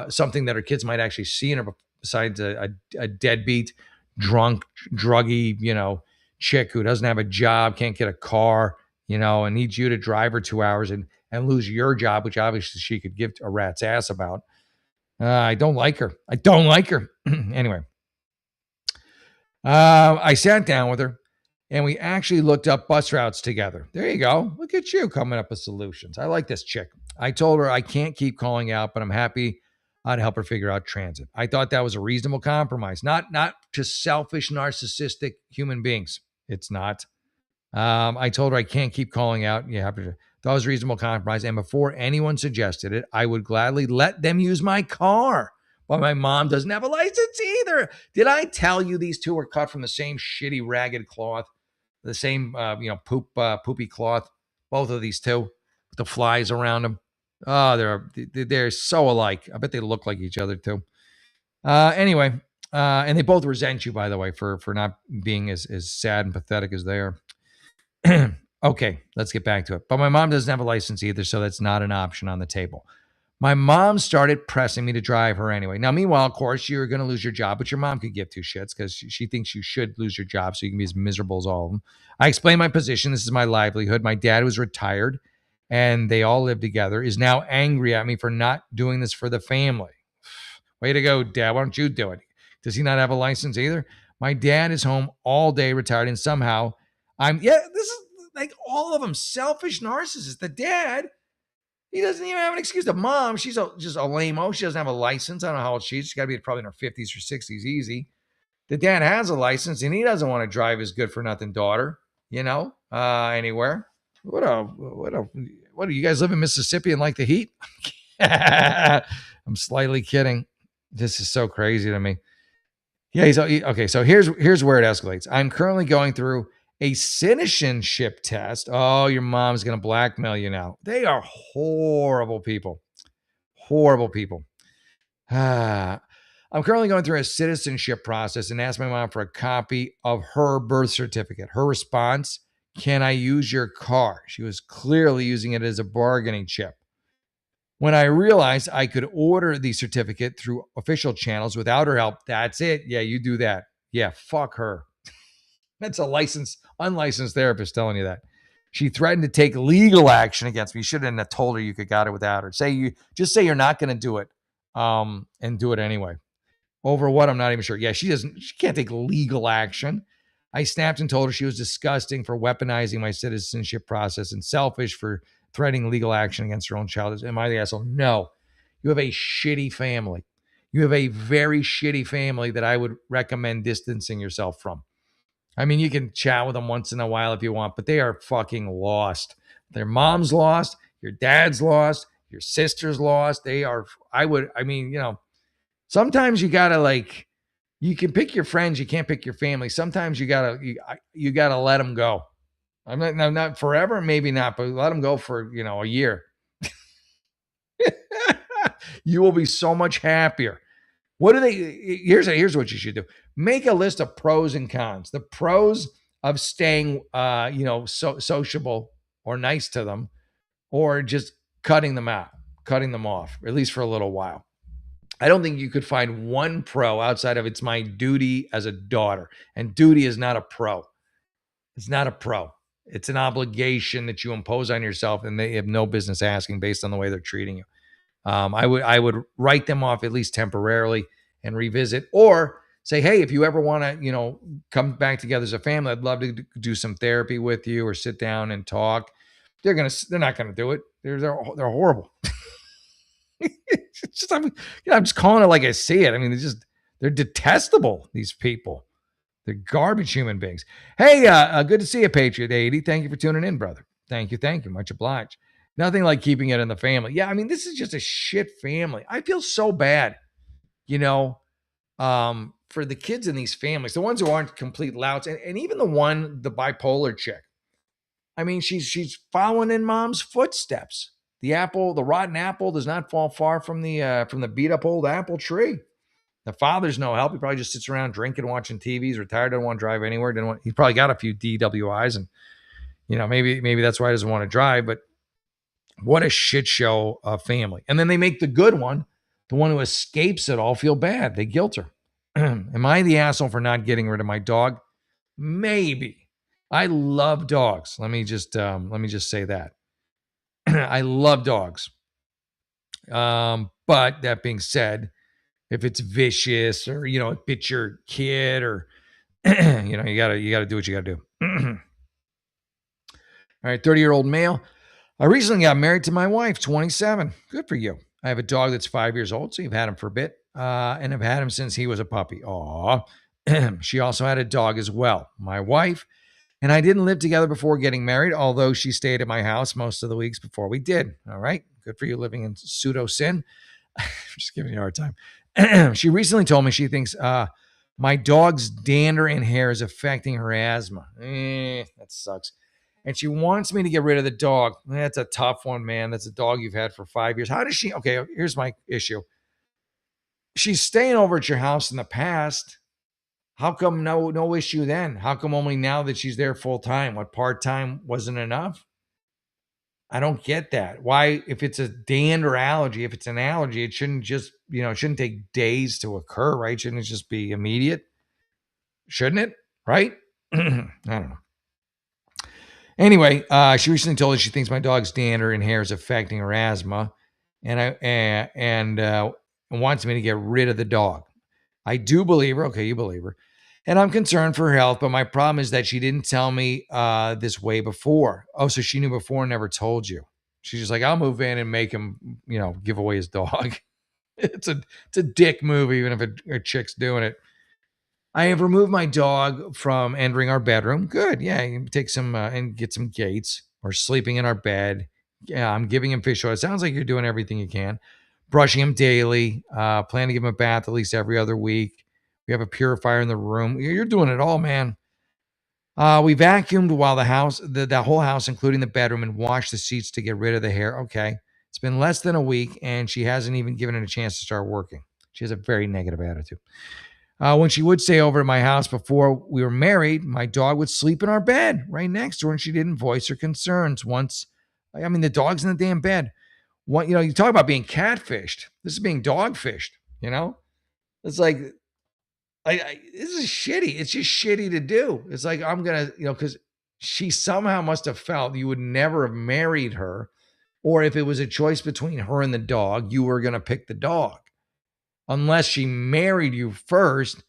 Speaker 1: something that her kids might actually see in her besides a deadbeat, drunk, druggy, chick who doesn't have a job, can't get a car, and needs you to drive her 2 hours and lose your job, which obviously she could give a rat's ass about. I don't like her. Anyway, I sat down with her and we actually looked up bus routes together. There you go. Look at you coming up with solutions. I like this chick. I told her I can't keep calling out, but I'm happy to help her figure out transit. I thought that was a reasonable compromise, not to selfish, narcissistic human beings. It's not. I told her I can't keep calling out. Yeah, happy to. That was a reasonable compromise. And before anyone suggested it, I would gladly let them use my car. But my mom doesn't have a license either. Did I tell you these two were cut from the same shitty, ragged cloth? The same, poopy cloth. Both of these two with the flies around them. Oh, they're so alike. I bet they look like each other too. Anyway, and they both resent you, by the way, for not being as sad and pathetic as they are. Okay, let's get back to it. But my mom doesn't have a license either, so that's not an option on the table. My mom started pressing me to drive her anyway. Now, meanwhile, of course, you're going to lose your job, but your mom could give two shits because she thinks you should lose your job so you can be as miserable as all of them. I explained my position. This is my livelihood. My dad was retired, and they all live together, is now angry at me for not doing this for the family. Way to go, Dad. Why don't you do it? Does he not have a license either? My dad is home all day, retired, and somehow this is like all of them selfish narcissists. The dad, he doesn't even have an excuse. The mom, she's just a lame-o. She doesn't have a license. I don't know how old she is. She's got to be probably in her 50s or 60s easy. The dad has a license, and he doesn't want to drive his good-for-nothing daughter, anywhere. What do you guys live in Mississippi and like the heat? I'm slightly kidding. This is so crazy to me. Yeah, okay. So here's where it escalates. I'm currently going through a citizenship test. Oh, your mom's going to blackmail you now. They are horrible people. Horrible people. I'm currently going through a citizenship process and asked my mom for a copy of her birth certificate. Her response, can I use your car? She was clearly using it as a bargaining chip. When I realized I could order the certificate through official channels without her help, that's it. Yeah, you do that. Yeah, fuck her. That's a unlicensed therapist telling you that. She threatened to take legal action against me. You shouldn't have told her you could got it without her. Just say you're not going to do it, and do it anyway. Over what? I'm not even sure. Yeah, she can't take legal action. I snapped and told her she was disgusting for weaponizing my citizenship process and selfish for threatening legal action against her own child. Am I the asshole? No. You have a shitty family. You have a very shitty family that I would recommend distancing yourself from. I mean, you can chat with them once in a while if you want, but they are fucking lost. Their mom's lost. Your dad's lost. Your sister's lost. Sometimes you gotta you can pick your friends, you can't pick your family. Sometimes you gotta let them go. I'm not forever, maybe not, but let them go for a year. You will be so much happier. What do they? Here's what you should do. Make a list of pros and cons. The pros of staying, sociable or nice to them, or just cutting them off, at least for a little while. I don't think you could find one pro outside of it's my duty as a daughter. And duty is not a pro. It's not a pro. It's an obligation that you impose on yourself, and they have no business asking based on the way they're treating you. I would write them off at least temporarily and revisit, or say, hey, if you ever want to, come back together as a family, I'd love to do some therapy with you or sit down and talk. They're not gonna do it. They're horrible. I'm just calling it like I see it. I mean, they're detestable. These people, they're garbage human beings. Hey, good to see you, Patriot 80. Thank you for tuning in, brother. Thank you. Much obliged. Nothing like keeping it in the family. Yeah, I mean, this is just a shit family. I feel so bad, for the kids in these families, the ones who aren't complete louts, and even the bipolar chick. I mean, she's following in mom's footsteps. The rotten apple does not fall far from the beat up old apple tree. The father's no help. He probably just sits around drinking, watching TV. He's retired, doesn't want to drive anywhere. He's probably got a few DWIs, and maybe that's why he doesn't want to drive. But what a shit show of family. And then they make the good one, the one who escapes it all, feel bad. They guilt her. Am I the asshole for not getting rid of my dog? Maybe. I love dogs. Let me just say that. I love dogs. But that being said, if it's vicious or it bit your kid or you gotta do what you gotta do. All right, 30-year-old male. I recently got married to my wife, 27. Good for you. I have a dog that's 5 years old, so you've had him for a bit, and have had him since he was a puppy. Aw. She also had a dog as well. My wife and I didn't live together before getting married, although she stayed at my house most of the weeks before we did. All right. Good for you living in pseudo sin. I'm just giving you a hard time. She recently told me she thinks my dog's dander and hair is affecting her asthma. That sucks. And she wants me to get rid of the dog. That's a tough one, man. That's a dog you've had for 5 years. How does she? Okay, here's my issue. She's staying over at your house in the past. How come no issue then? How come only now that she's there full time? What, part-time wasn't enough? I don't get that. Why, if it's a dander allergy, if it's an allergy, it shouldn't just, it shouldn't take days to occur, right? Shouldn't it just be immediate? Shouldn't it? Right? I don't know. Anyway, she recently told us she thinks my dog's dander and hair is affecting her asthma, and wants me to get rid of the dog. I do believe her. Okay, you believe her. And I'm concerned for her health, but my problem is that she didn't tell me this way before. Oh, so she knew before and never told you. She's just like, I'll move in and make him, give away his dog. It's a dick move, even if a chick's doing it. I have removed my dog from entering our bedroom. Good. Yeah, you can take some and get some gates, or sleeping in our bed. Yeah, I'm giving him fish oil. It sounds like you're doing everything you can. Brushing him daily. Plan to give him a bath at least every other week. We have a purifier in the room. You're doing it all, man. We vacuumed while the whole house, including the bedroom, and washed the seats to get rid of the hair. Okay. It's been less than a week, and she hasn't even given it a chance to start working. She has a very negative attitude. When she would stay over at my house before we were married, my dog would sleep in our bed right next to her, and she didn't voice her concerns once. I mean, the dog's in the damn bed. What, you talk about being catfished. This is being dogfished. It's like, this is shitty. It's just shitty to do. It's like, I'm gonna, because she somehow must have felt you would never have married her, or if it was a choice between her and the dog, you were gonna pick the dog, unless she married you first.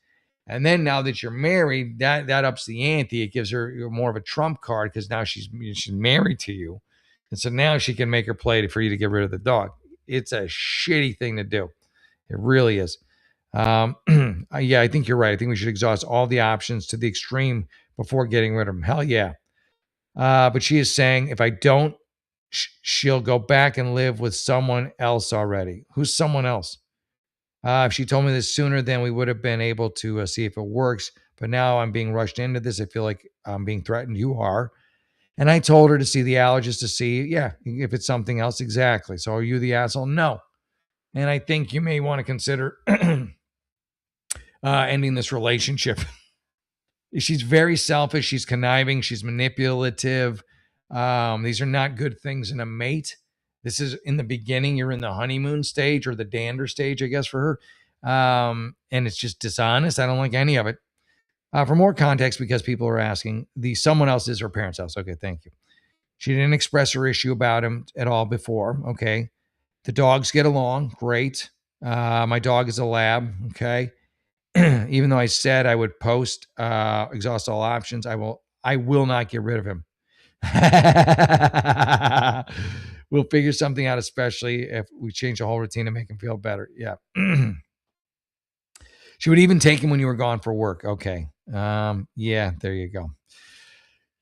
Speaker 1: And then now that you're married, that ups the ante. It gives her more of a trump card because now she's married to you. And so now she can make her play for you to get rid of the dog. It's a shitty thing to do. It really is. Yeah, I think you're right. I think we should exhaust all the options to the extreme before getting rid of them. Hell yeah. But she is saying if I don't, she'll go back and live with someone else already. Who's someone else? If she told me this sooner, then we would have been able to see if it works. But now I'm being rushed into this. I feel like I'm being threatened. You are. And I told her to see the allergist to see, if it's something else. Exactly. So are you the asshole? No. And I think you may want to consider ending this relationship. She's very selfish. She's conniving. She's manipulative. These are not good things in a mate. This is in the beginning. You're in the honeymoon stage or the dander stage, I guess, for her. And it's just dishonest. I don't like any of it. For more context, because people are asking, the someone else is her parents' house. Okay, thank you. She didn't express her issue about him at all before. Okay. The dogs get along. Great. My dog is a lab. Okay. Even though I said I would post, exhaust all options, I will not get rid of him. We'll figure something out, especially if we change the whole routine to make him feel better. Yeah. She would even take him when you were gone for work. Okay. Yeah, there you go.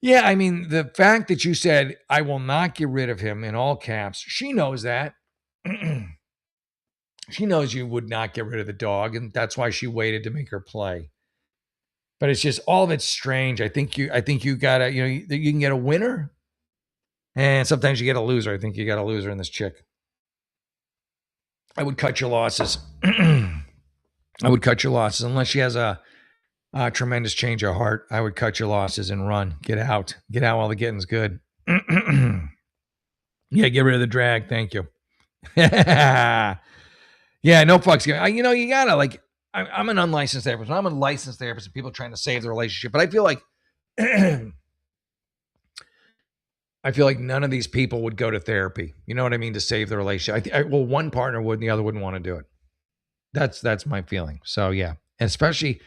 Speaker 1: Yeah, I mean, the fact that you said, I will not get rid of him in all caps, she knows that. She knows you would not get rid of the dog, and that's why she waited to make her play. But it's just all of it's strange. I think you gotta, you can get a winner, and sometimes you get a loser. I think you got a loser in this chick. I would cut your losses. I would cut your losses unless she has a tremendous change of heart. I would cut your losses and run. Get out while the getting's good. Yeah, get rid of the drag. Thank you. Yeah, no fucks. You gotta like. I'm an unlicensed therapist. I'm a licensed therapist, and people are trying to save the relationship. But I feel like, none of these people would go to therapy. You know what I mean? To save the relationship. Well, one partner would, and the other wouldn't want to do it. That's my feeling. So yeah, and especially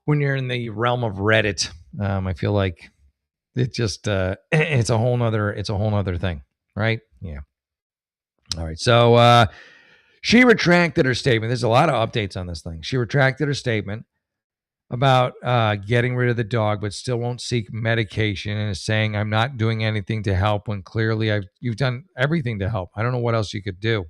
Speaker 1: when you're in the realm of Reddit, I feel like it just it's a whole nother thing, right? Yeah. All right. So she retracted her statement. There's a lot of updates on this thing. She retracted her statement about getting rid of the dog, but still won't seek medication and is saying, I'm not doing anything to help when clearly you've done everything to help. I don't know what else you could do.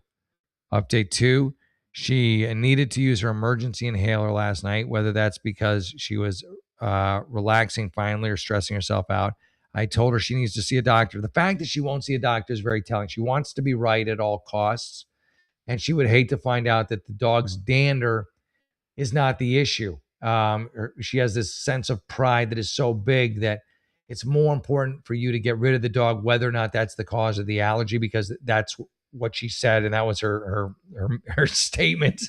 Speaker 1: Update 2, she needed to use her emergency inhaler last night, whether that's because she was relaxing finally or stressing herself out. I told her she needs to see a doctor. The fact that she won't see a doctor is very telling. She wants to be right at all costs, and she would hate to find out that the dog's dander is not the issue. She has this sense of pride that is so big that it's more important for you to get rid of the dog, whether or not that's the cause of the allergy, because that's what she said, and that was her statement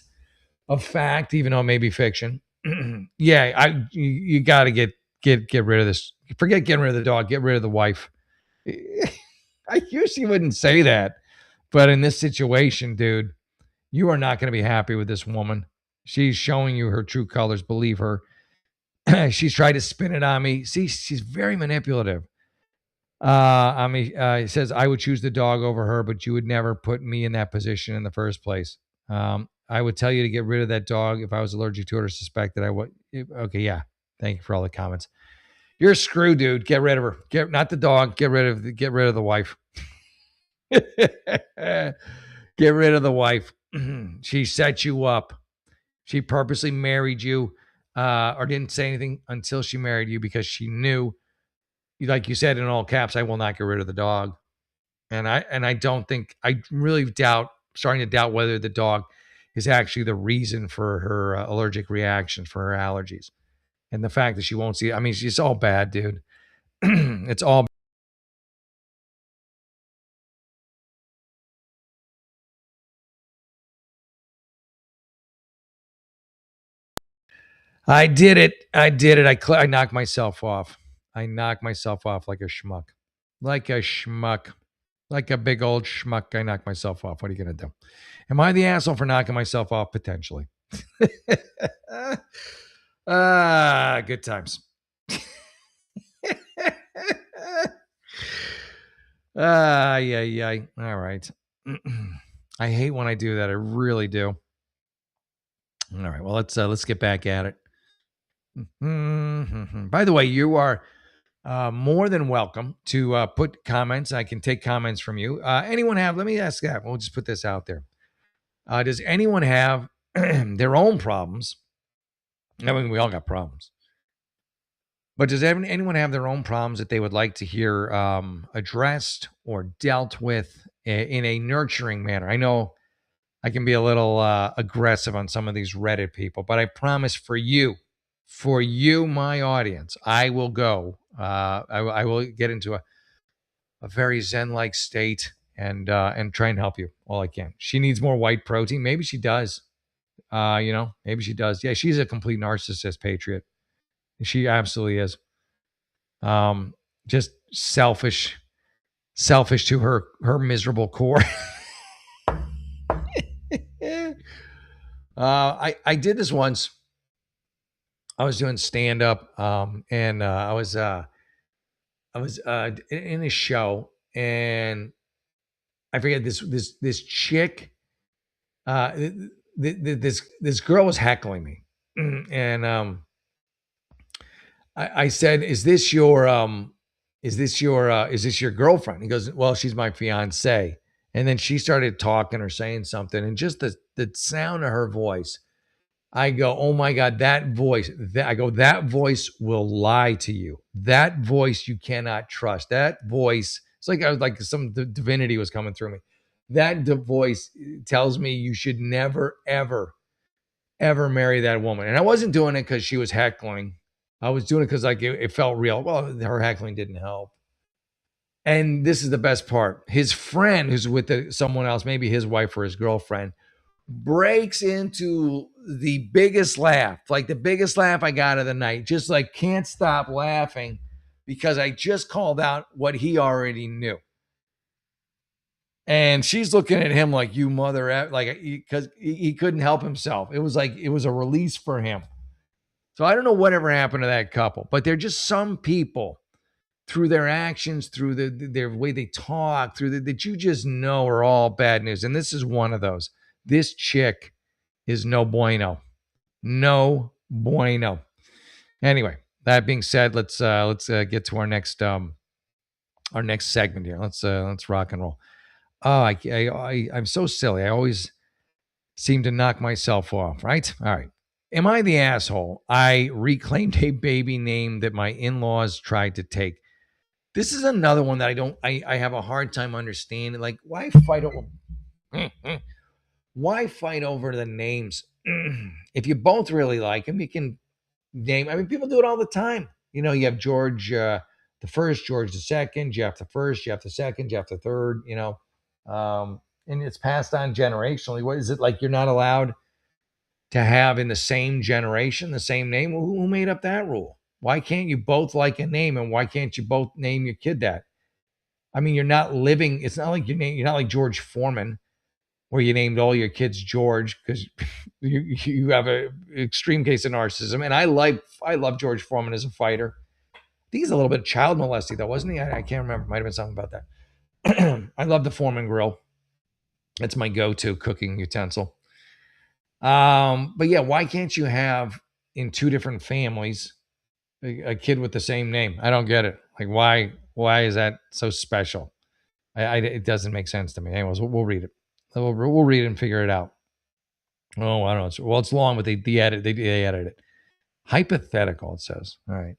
Speaker 1: of fact, even though it may be fiction. Yeah, you got to get rid of this. Forget getting rid of the dog. Get rid of the wife. I usually wouldn't say that, but in this situation, dude, you are not going to be happy with this woman. She's showing you her true colors. Believe her. She's tried to spin it on me. See, she's very manipulative. He says, I would choose the dog over her, but you would never put me in that position in the first place. I would tell you to get rid of that dog if I was allergic to it or suspected I would. Okay, yeah. Thank you for all the comments. You're screwed, dude. Get rid of her. Not the dog. Get rid of the wife. Get rid of the wife. She set you up. She purposely married you, or didn't say anything until she married you because she knew, like you said in all caps, I will not get rid of the dog. And I don't think, I really starting to doubt whether the dog is actually the reason for her allergic reaction, for her allergies. And the fact that she won't see, I mean, it's all bad, dude. It's all. I did it. I did it. I knocked myself off. I knocked myself off like a schmuck. Like a schmuck. Like a big old schmuck. I knocked myself off. What are you going to do? Am I the asshole for knocking myself off? Potentially. Good times. Yeah. All right. I hate when I do that. I really do. All right. Well, let's get back at it. By the way, you are more than welcome to put comments. I can take comments from you. Anyone have? Let me ask that. We'll just put this out there. Does anyone have their own problems? I mean, we all got problems. But does anyone have their own problems that they would like to hear addressed or dealt with in a nurturing manner? I know I can be a little aggressive on some of these Reddit people, but I promise for you, my audience, I will go. I will get into a very Zen-like state and try and help you all I can. She needs more white protein. Maybe she does. Maybe she does. Yeah, she's a complete narcissist, Patriot. She absolutely is. Just selfish to her miserable core. I did this once. I was doing stand up, and I was in a show, and I forget this chick. This girl was heckling me, and I said, "Is this your girlfriend?" He goes, "Well, she's my fiance." And then she started talking or saying something, and just the sound of her voice, I go, "Oh my God, that voice!" That voice will lie to you. That voice you cannot trust. That voice, it's like I was like some divinity was coming through me. That voice tells me you should never, ever, ever marry that woman. And I wasn't doing it because she was heckling. I was doing it because like it felt real. Well, her heckling didn't help. And this is the best part. His friend, who's with someone else, maybe his wife or his girlfriend, breaks into the biggest laugh, like the biggest laugh I got of the night. Just like can't stop laughing because I just called out what he already knew. And she's looking at him like, you mother, like, because he couldn't help himself. It was like, it was a release for him. So I don't know whatever happened to that couple, but they're just some people through their actions, through their way they talk, that you just know are all bad news. And this is one of those. This chick is no bueno. No bueno. Anyway, that being said, let's get to our next segment here. Let's rock and roll. Oh, I'm so silly. I always seem to knock myself off, right? All right. Am I the asshole? I reclaimed a baby name that my in-laws tried to take. This is another one that I have a hard time understanding. Like, why fight over why fight over the names? If you both really like them, you can name. I mean, people do it all the time. You know, you have George the first, George the second, Jeff the first, Jeff the second, Jeff the third, and it's passed on generationally. What is it like? You're not allowed to have in the same generation the same name? Well, who made up that rule? Why can't you both like a name, and why can't you both name your kid that? I mean, you're not living. It's not like you're not like George Foreman, where you named all your kids George because you have an extreme case of narcissism. And I love George Foreman as a fighter. I think he's a little bit child molested though, wasn't he? I can't remember. Might have been something about that. I love the Foreman grill. It's my go-to cooking utensil. But yeah, why can't you have in two different families a kid with the same name? I don't get it. Like why is that so special? It doesn't make sense to me. Anyways, we'll read it. We'll read it and figure it out. Oh, I don't know. Well, it's long, but they edit it. Hypothetical, it says. All right.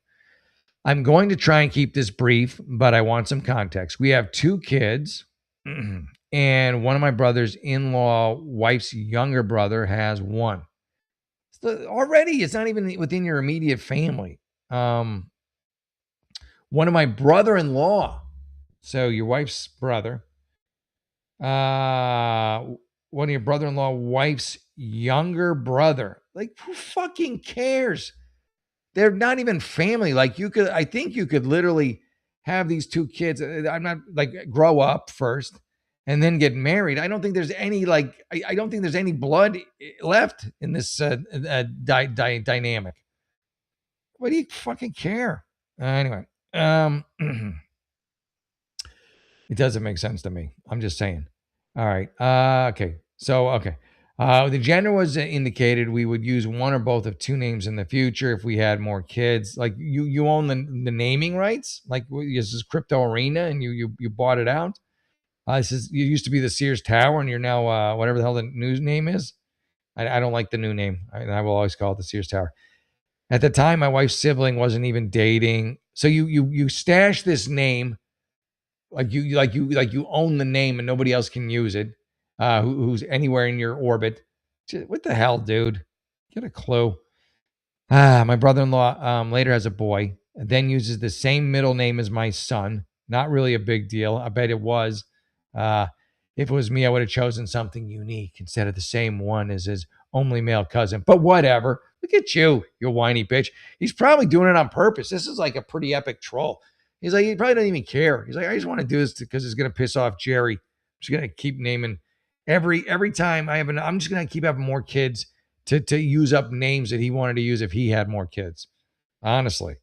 Speaker 1: I'm going to try and keep this brief, but I want some context. We have two kids. And one of my brother's in-law wife's younger brother has one. So already, it's not even within your immediate family. Um, one of my brother-in-law, so your wife's brother, one of your brother-in-law wife's younger brother. Like, who fucking cares? They're not even family. Like, I think you could literally have these two kids. I'm not like grow up first and then get married. I don't think there's any I don't think there's any blood left in this dynamic. What do you fucking care? Anyway, it doesn't make sense to me. I'm just saying. All right. Okay. So, okay. The gender was indicated. We would use one or both of two names in the future if we had more kids. Like you own the naming rights. Like this is Crypto Arena, and you bought it out. This is you used to be the Sears Tower, and you're now whatever the hell the new name is. I don't like the new name. I will always call it the Sears Tower. At the time, my wife's sibling wasn't even dating. So you stashed this name like you own the name and nobody else can use it. Who's anywhere in your orbit? What the hell, dude? Get a clue. My brother-in-law later has a boy, and then uses the same middle name as my son. Not really a big deal. I bet it was. Uh, if it was me, I would have chosen something unique instead of the same one as his only male cousin. But whatever. Look at you, you whiny bitch. He's probably doing it on purpose. This is like a pretty epic troll. He's like, he probably doesn't even care. He's like, I just want to do this because it's gonna piss off Jerry. I'm just gonna keep naming every time I'm just gonna keep having more kids to use up names that he wanted to use if he had more kids. Honestly,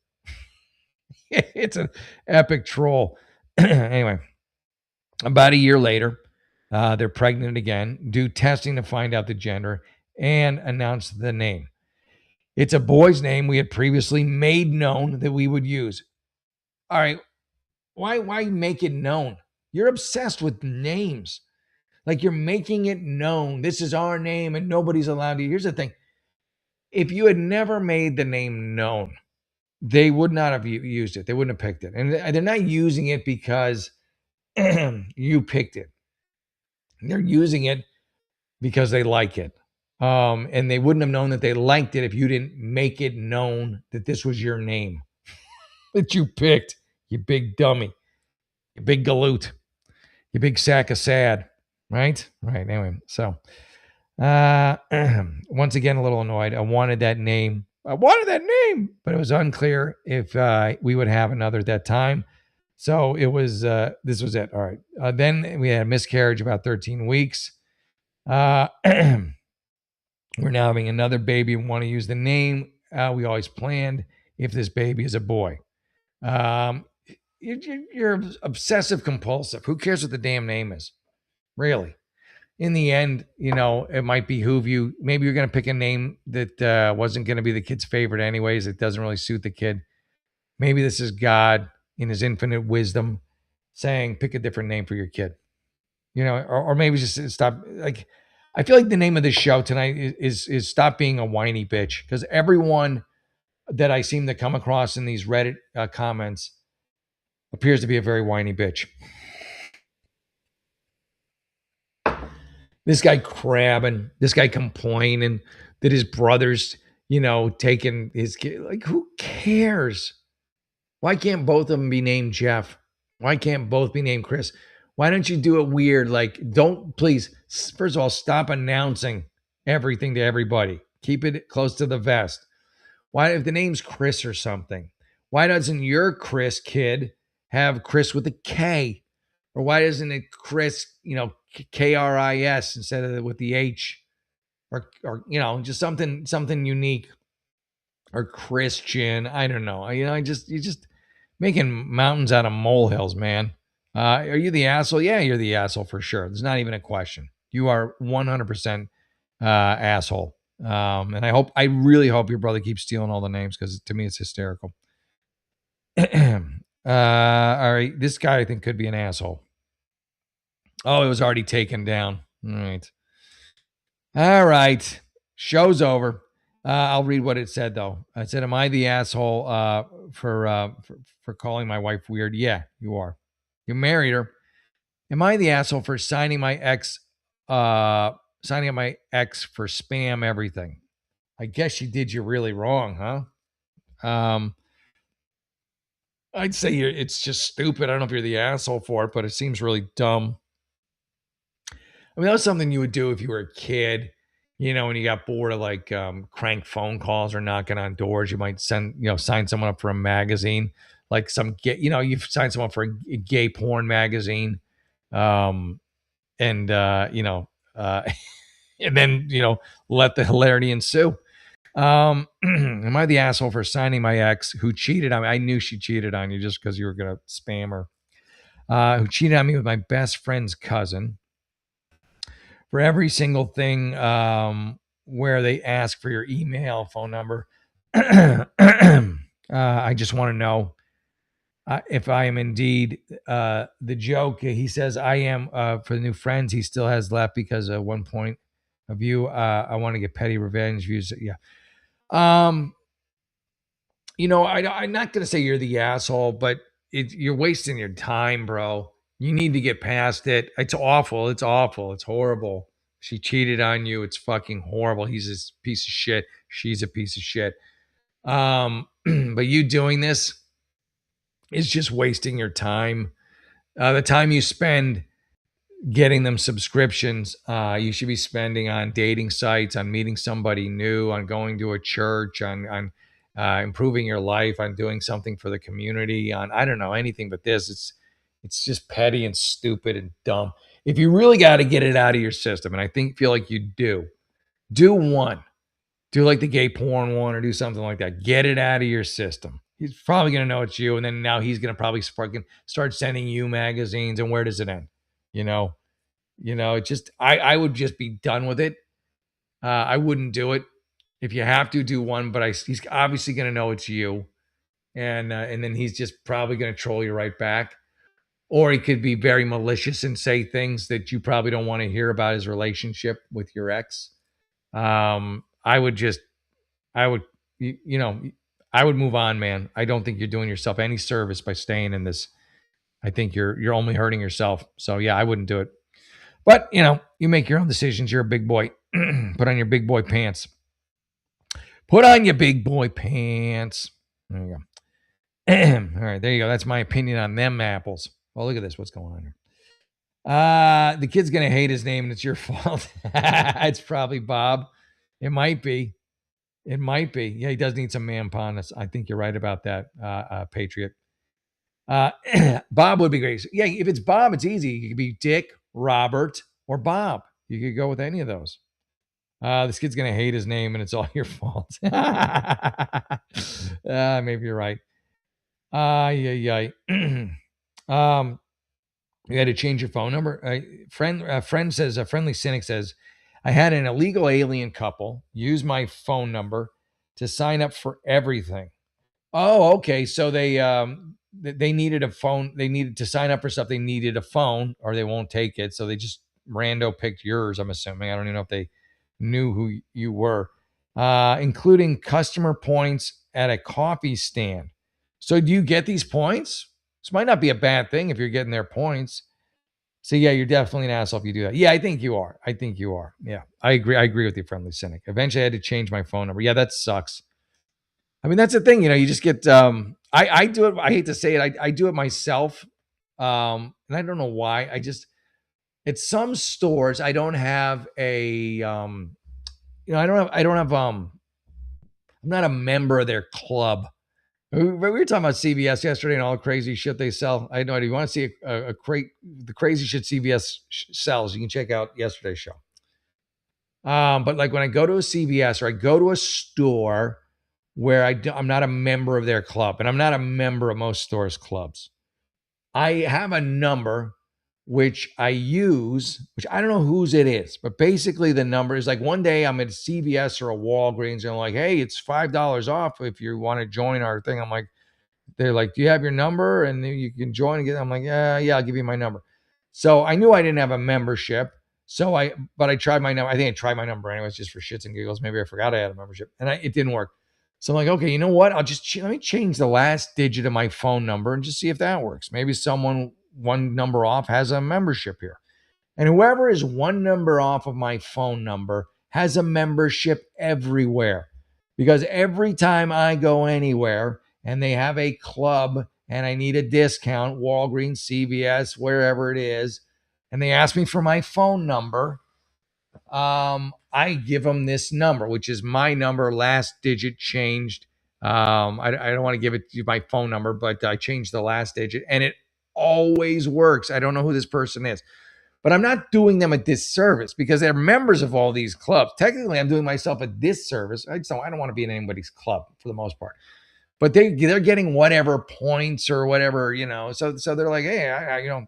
Speaker 1: it's an epic troll. Anyway, about a year later, they're pregnant again, do testing to find out the gender, and announce the name. It's a boy's name we had previously made known that we would use. All right, why make it known? You're obsessed with names. Like you're making it known. This is our name and nobody's allowed to. Here's the thing. If you had never made the name known, they would not have used it. They wouldn't have picked it. And they're not using it because you picked it. They're using it because they like it. And they wouldn't have known that they liked it if you didn't make it known that this was your name that you picked, you big dummy, you big galoot, you big sack of sad. Right? Right. Anyway, so once again, a little annoyed. I wanted that name. But it was unclear if we would have another at that time. So it was, this was it. All right. Then we had a miscarriage about 13 weeks. We're now having another baby and want to use the name we always planned if this baby is a boy. You're obsessive compulsive. Who cares what the damn name is? Really? In the end, it might behoove you. Maybe you're going to pick a name that wasn't going to be the kid's favorite anyways. It doesn't really suit the kid. Maybe this is God in his infinite wisdom saying, pick a different name for your kid. Or maybe just stop. Like, I feel like the name of this show tonight is stop being a whiny bitch, because everyone that I seem to come across in these Reddit comments appears to be a very whiny bitch. This guy crabbing, this guy complaining that his brother's, taking his kid. Like, who cares? Why can't both of them be named Jeff? Why can't both be named Chris? Why don't you do it weird? Like, please, first of all, stop announcing everything to everybody. Keep it close to the vest. Why, if the name's Chris or something, why doesn't your Chris kid have Chris with a K? Or why doesn't it Chris, KRIS instead of with the H? Or just something unique. Or Christian. I don't know. You're just making mountains out of molehills, man. Are you the asshole? Yeah, you're the asshole for sure. There's not even a question. You are 100% asshole. And I really hope your brother keeps stealing all the names, because to me it's hysterical. All right, this guy I think could be an asshole. Oh, it was already taken down. All right. Show's over. I'll read what it said though. It said, "Am I the asshole for calling my wife weird?" Yeah, you are. You married her. Am I the asshole for signing up my ex for spam everything? I guess she did you really wrong, huh? I'd say it's just stupid. I don't know if you're the asshole for it, but it seems really dumb. I mean, that was something you would do if you were a kid, when you got bored of like crank phone calls or knocking on doors. You might sign someone up for a magazine, like you've signed someone for a gay porn magazine. Um, and, and then, let the hilarity ensue. Am I the asshole for signing my ex who cheated on me? I knew she cheated on you just because you were going to spam her. Who cheated on me with my best friend's cousin for every single thing where they ask for your email, phone number. I just want to know if I am indeed the joke. He says I am for the new friends he still has left because at one point of view, I want to get petty revenge views. Yeah. Um, I'm not going to say you're the asshole, but you're wasting your time, bro. You need to get past it. It's awful. It's awful. It's horrible. She cheated on you. It's fucking horrible. He's a piece of shit. She's a piece of shit. But you doing this is just wasting your time. The time you spend getting them subscriptions, you should be spending on dating sites, on meeting somebody new, on going to a church, on improving your life, on doing something for the community, on I don't know anything but this. It's just petty and stupid and dumb. If you really got to get it out of your system, and I feel like you do one, do like the gay porn one or do something like that. Get it out of your system. He's probably gonna know it's you, and then now he's gonna probably fucking start sending you magazines. And where does it end? You know, it just I would just be done with it. I wouldn't do it. If you have to do one, but he's obviously going to know it's you, and then he's just probably going to troll you right back, or he could be very malicious and say things that you probably don't want to hear about his relationship with your ex. I would just, I would, I would move on, man. I don't think you're doing yourself any service by staying in this. I think you're only hurting yourself. So yeah, I wouldn't do it. But you make your own decisions. You're a big boy. Put on your big boy pants. Put on your big boy pants. There you go. All right, there you go. That's my opinion on them apples. Oh, look at this. What's going on here? The kid's gonna hate his name, and it's your fault. It's probably Bob. It might be. It might be. Yeah, he does need some man pondness. I think you're right about that, Patriot. Bob would be great. Yeah, if it's Bob, it's easy. You could be Dick, Robert, or Bob. You could go with any of those. This kid's gonna hate his name, and it's all your fault. Maybe you're right. Yeah. You had to change your phone number. Friend says a friendly cynic says, I had an illegal alien couple use my phone number to sign up for everything. Oh, okay. So they needed a phone. They needed to sign up for something. Needed a phone, or they won't take it. So they just rando picked yours. I'm assuming. I don't even know if they knew who you were, including customer points at a coffee stand. So do you get these points? This might not be a bad thing if you're getting their points. So yeah, you're definitely an asshole if you do that. Yeah, I think you are. Yeah, I agree. I agree with you, friendly cynic. Eventually, I had to change my phone number. Yeah, that sucks. I mean, that's the thing. You just get. I do it. I hate to say it. I do it myself. And I don't know why. At some stores I don't have a. I don't have. I'm not a member of their club. We were talking about CVS yesterday and all the crazy shit they sell. I had no idea. You want to see the crazy shit CVS sells? You can check out yesterday's show. But like when I go to a CVS or I go to a store where I'm not a member of their club, and I'm not a member of most stores' clubs, I have a number which I use, which I don't know whose it is, but basically the number is like one day I'm at a CVS or a Walgreens and I'm like, hey, it's $5 off if you want to join our thing. I'm like, they're like, do you have your number? And you can join again. I'm like, yeah, I'll give you my number. So I knew I didn't have a membership. But I tried my number. I think I tried my number anyways, just for shits and giggles. Maybe I forgot I had a membership and it didn't work. So I'm like, okay, you know what? I'll just let me change the last digit of my phone number and just see if that works. Maybe someone one number off has a membership here. And whoever is one number off of my phone number has a membership everywhere. Because every time I go anywhere and they have a club and I need a discount, Walgreens, CVS, wherever it is, and they ask me for my phone number, I give them this number, which is my number, last digit changed. I don't want to give it to you my phone number, but I changed the last digit and it always works. I don't know who this person is, but I'm not doing them a disservice because they're members of all these clubs. Technically, I'm doing myself a disservice. I don't want to be in anybody's club for the most part, but they're getting whatever points or whatever, so they're like, hey,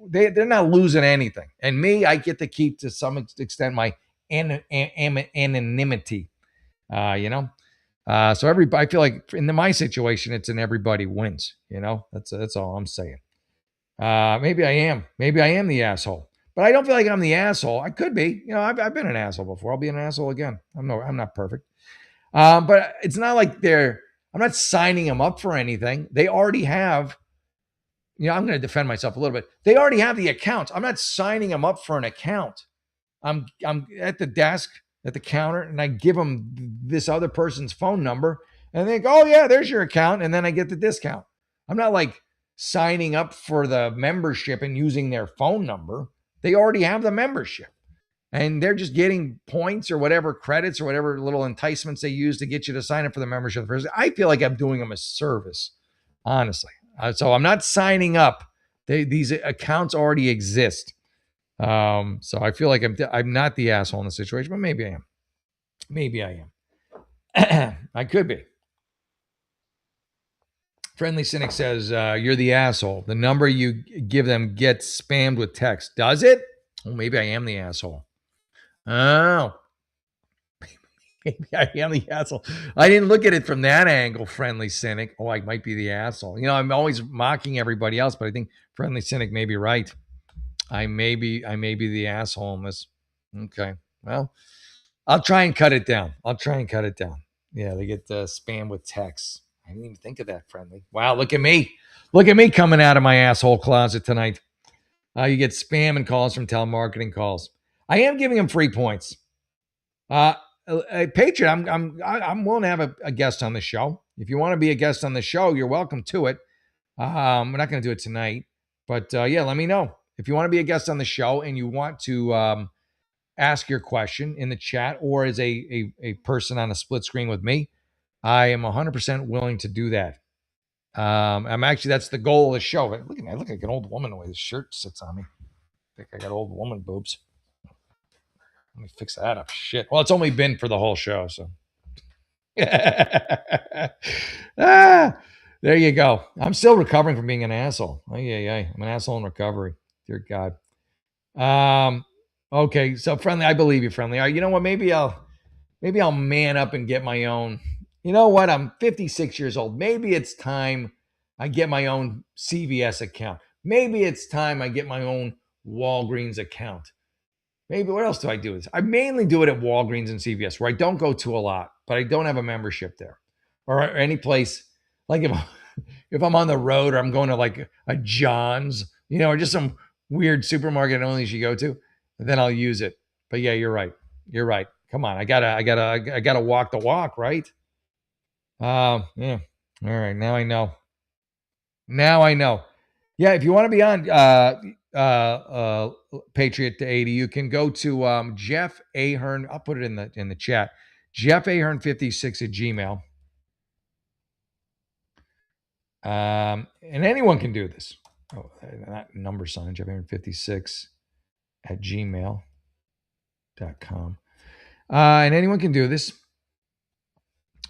Speaker 1: they're not losing anything. And me, I get to keep to some extent my anonymity, So I feel like in my situation, it's an everybody wins, that's all I'm saying. Maybe I am the asshole, but I don't feel like I'm the asshole. I could be, I've been an asshole before. I'll be an asshole again. I'm not perfect. But it's not like I'm not signing them up for anything. They already have, I'm going to defend myself a little bit. They already have the accounts. I'm not signing them up for an account. I'm at the desk at the counter and I give them this other person's phone number and they go, oh yeah, there's your account. And then I get the discount. I'm not like signing up for the membership and using their phone number. They already have the membership and they're just getting points or whatever credits or whatever little enticements they use to get you to sign up for the membership. I feel like I'm doing them a service, honestly. So I'm not signing up. These accounts already exist. So I feel like I'm not the asshole in the situation, but maybe I am. I could be. Friendly Cynic says, you're the asshole. The number you give them gets spammed with text. Does it? Well, maybe I am the asshole. Oh, maybe I am the asshole. I didn't look at it from that angle, Friendly Cynic. Oh, I might be the asshole. I'm always mocking everybody else, but I think Friendly Cynic may be right. I may be the asshole in this. Okay. Well, I'll try and cut it down. Yeah, they get spam with texts. I didn't even think of that, Friendly. Wow, look at me. Look at me coming out of my asshole closet tonight. You get spam and calls from telemarketing calls. I am giving them free points. Patriot, I'm willing to have a guest on the show. If you want to be a guest on the show, you're welcome to it. We're not going to do it tonight, but yeah, let me know. If you want to be a guest on the show and you want to ask your question in the chat or as a person on a split screen with me, I am 100% willing to do that. That's the goal of the show. Look at me. I look like an old woman the way this shirt sits on me. I think I got old woman boobs. Let me fix that up. Shit. Well, it's only been for the whole show, so. There you go. I'm still recovering from being an asshole. I'm an asshole in recovery. Dear God. Okay. So Friendly, I believe you, Friendly. You know what? Maybe I'll man up and get my own. You know what? I'm 56 years old. Maybe it's time I get my own CVS account. Maybe it's time I get my own Walgreens account. Maybe what else do I do? I mainly do it at Walgreens and CVS where I don't go to a lot, but I don't have a membership there or any place like if I'm on the road or I'm going to like a John's, or just some weird supermarket only you go to, then I'll use it. But yeah, you're right. Come on. I gotta walk the walk, right? Yeah. All right. Now I know. Yeah. If you want to be on, Patriot to 80, you can go to, Jeff Ahern. I'll put it in the chat. Jeff Ahern 56 at Gmail. And anyone can do this. Oh, that number sign, Jeff Ahern 56 at gmail.com. And anyone can do this.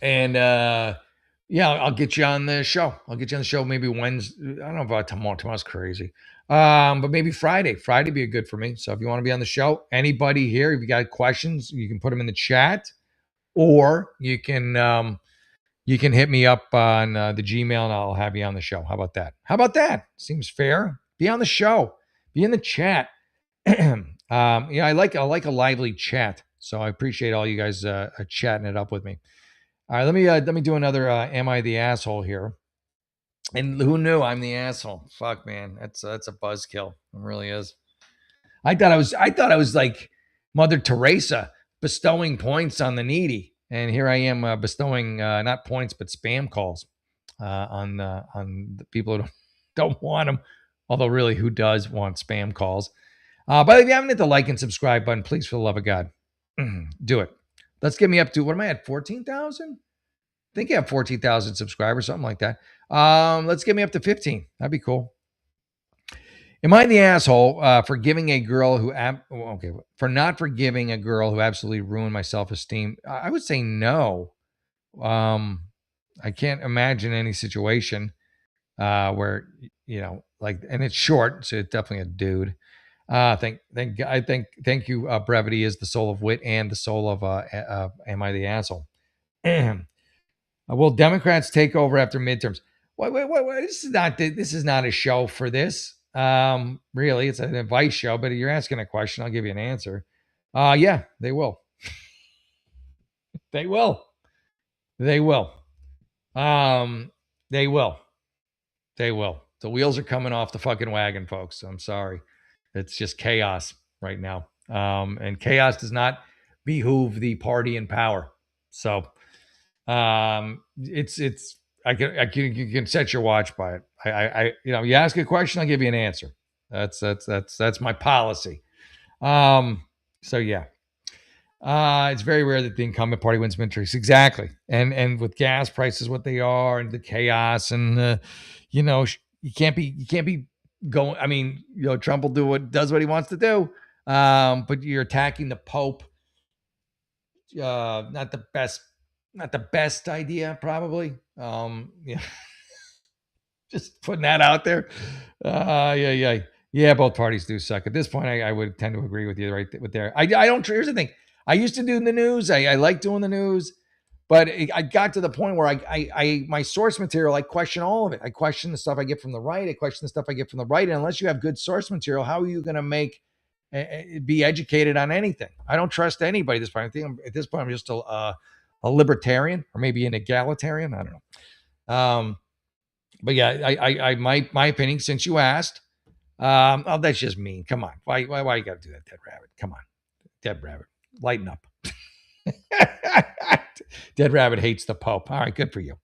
Speaker 1: And yeah, I'll get you on the show. Maybe Wednesday. I don't know about tomorrow. Tomorrow's crazy. But maybe Friday. Friday be good for me. So if you want to be on the show, anybody here, if you got questions, you can put them in the chat, or you can hit me up on the Gmail and I'll have you on the show. How about that? Seems fair. Be on the show. Be in the chat. Yeah, I like a lively chat. So I appreciate all you guys chatting it up with me. All right, let me do another Am I the Asshole here? And who knew I'm the asshole? Fuck, man, that's a buzzkill. It really is. I thought I was like Mother Teresa bestowing points on the needy, and here I am bestowing not points but spam calls on the people who don't want them. Although, really, who does want spam calls? But if you haven't hit the like and subscribe button, please, for the love of God, do it. Let's get me up to, what am I at? 14,000? I think I have 14,000 subscribers, something like that. Let's get me up to 15. That'd be cool. Am I the asshole for giving a girl who for not forgiving a girl who absolutely ruined my self-esteem? I would say no. I can't imagine any situation where like, and it's short, so it's definitely a dude. Thank you. Brevity is the soul of wit and the soul of am I the asshole? Will Democrats take over after midterms? Wait. This is not a show for this. Really, it's an advice show, but you're asking a question. I'll give you an answer. Yeah, they will. They will. They will. They will. They will. The wheels are coming off the fucking wagon, folks. I'm sorry. It's just chaos right now. And chaos does not behoove the party in power. So it's you can set your watch by it. You ask a question, I'll give you an answer. That's my policy. So yeah. It's very rare that the incumbent party wins midterms. Exactly. And with gas prices what they are and the chaos and you can't be going. I mean, Trump will does what he wants to do. But you're attacking the Pope. Not the best idea, probably. Yeah. Just putting that out there. Yeah. Both parties do suck. At this point, I would tend to agree with you right with there. I don't. Here's the thing. I used to do the news. I like doing the news, but I got to the point where I my source material, I question all of it. I question the stuff I get from the right. I question the stuff I get from the right. And unless you have good source material, how are you going to be educated on anything? I don't trust anybody at this point. I think at this point I'm just a libertarian or maybe an egalitarian. I don't know. But yeah, my opinion, since you asked, that's just mean. Come on. Why you got to do that, Dead Rabbit? Come on. Dead Rabbit, lighten up. Dead Rabbit hates the Pope. All right, good for you.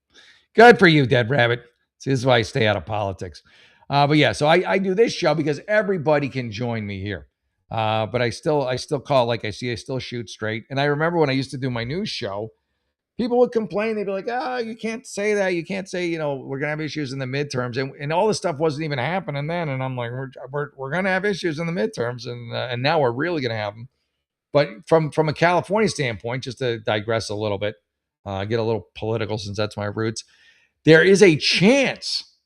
Speaker 1: Good for you, Dead Rabbit. See, this is why I stay out of politics. But yeah, so I do this show because everybody can join me here. But I still call like I see. I still shoot straight. And I remember when I used to do my news show, people would complain. They'd be like, you can't say that. You can't say, we're going to have issues in the midterms. And all this stuff wasn't even happening then. And I'm like, we're going to have issues in the midterms. And now we're really going to have them. But from a California standpoint, just to digress a little bit, get a little political since that's my roots, there is a chance,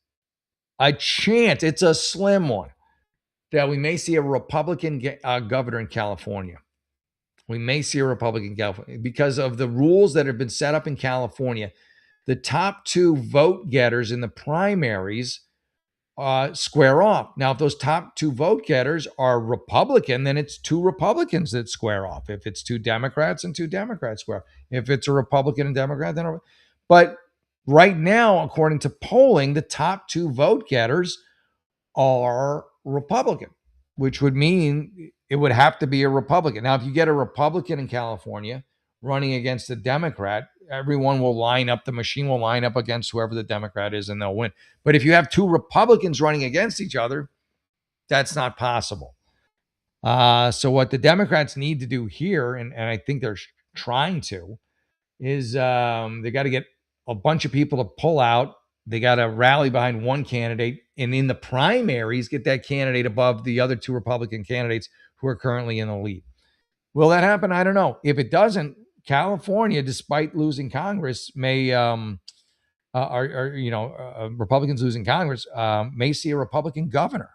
Speaker 1: it's a slim one, that we may see a Republican governor in California. We may see a Republican California because of the rules that have been set up in California. The top two vote getters in the primaries square off. Now, if those top two vote getters are Republican, then it's two Republicans that square off. If it's two Democrats and two Democrats square off. If it's a Republican and Democrat, then. But right now, according to polling, the top two vote getters are Republican, which would mean it would have to be a Republican. Now, if you get a Republican in California running against a Democrat, everyone will line up, the machine will line up against whoever the Democrat is and they'll win. But if you have two Republicans running against each other, that's not possible. So what the Democrats need to do here, and I think they're trying to, is they got to get a bunch of people to pull out. They got to rally behind one candidate, and in the primaries, get that candidate above the other two Republican candidates who are currently in the lead. Will that happen? I don't know. If it doesn't, California, despite losing Congress, may Republicans losing Congress may see a Republican governor,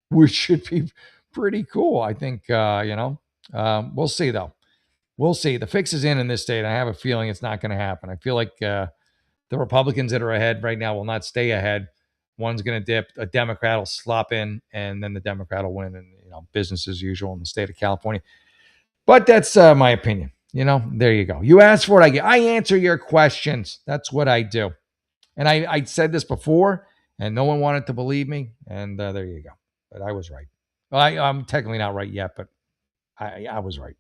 Speaker 1: which should be pretty cool. I think we'll see though. We'll see. The fix is in this state. I have a feeling it's not going to happen. I feel like the Republicans that are ahead right now will not stay ahead. One's going to dip. A Democrat will slop in, and then the Democrat will win. And business as usual in the state of California. But that's my opinion. There you go. You asked for it. I answer your questions. That's what I do. And I said this before, And no one wanted to believe me. And there you go. But I was right. Well, I'm technically not right yet, but I was right.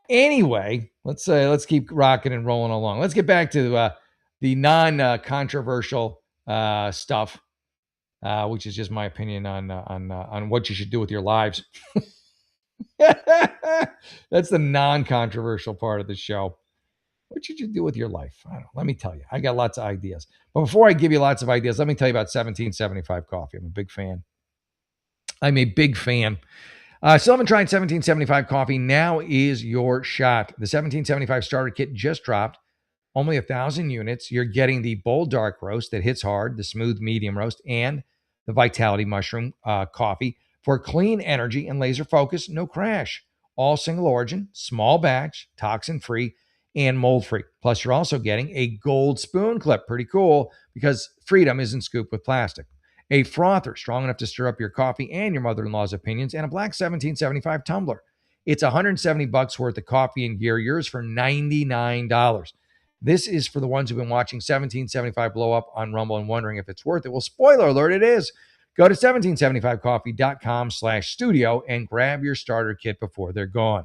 Speaker 1: Anyway, let's keep rocking and rolling along. Let's get back to the non-controversial stuff, which is just my opinion on what you should do with your lives. That's the non-controversial part of the show. What should you do with your life? I don't know. Let me tell you. I got lots of ideas. But before I give you lots of ideas, let me tell you about 1775 coffee. I'm a big fan. Still haven't tried 1775 coffee. Now is your shot. The 1775 starter kit just dropped. Only 1,000 units. You're getting the bold dark roast that hits hard, the smooth medium roast, and the Vitality Mushroom coffee for clean energy and laser focus. No crash. All single origin, small batch, toxin free, and mold free. Plus, you're also getting a gold spoon clip. Pretty cool because freedom isn't scooped with plastic. A frother strong enough to stir up your coffee and your mother-in-law's opinions, and a black 1775 tumbler. It's $170 worth of coffee and gear, yours for $99. This is for the ones who've been watching 1775 blow up on Rumble and wondering if it's worth it. Well, spoiler alert, it is. Go to 1775coffee.com/studio and grab your starter kit before they're gone.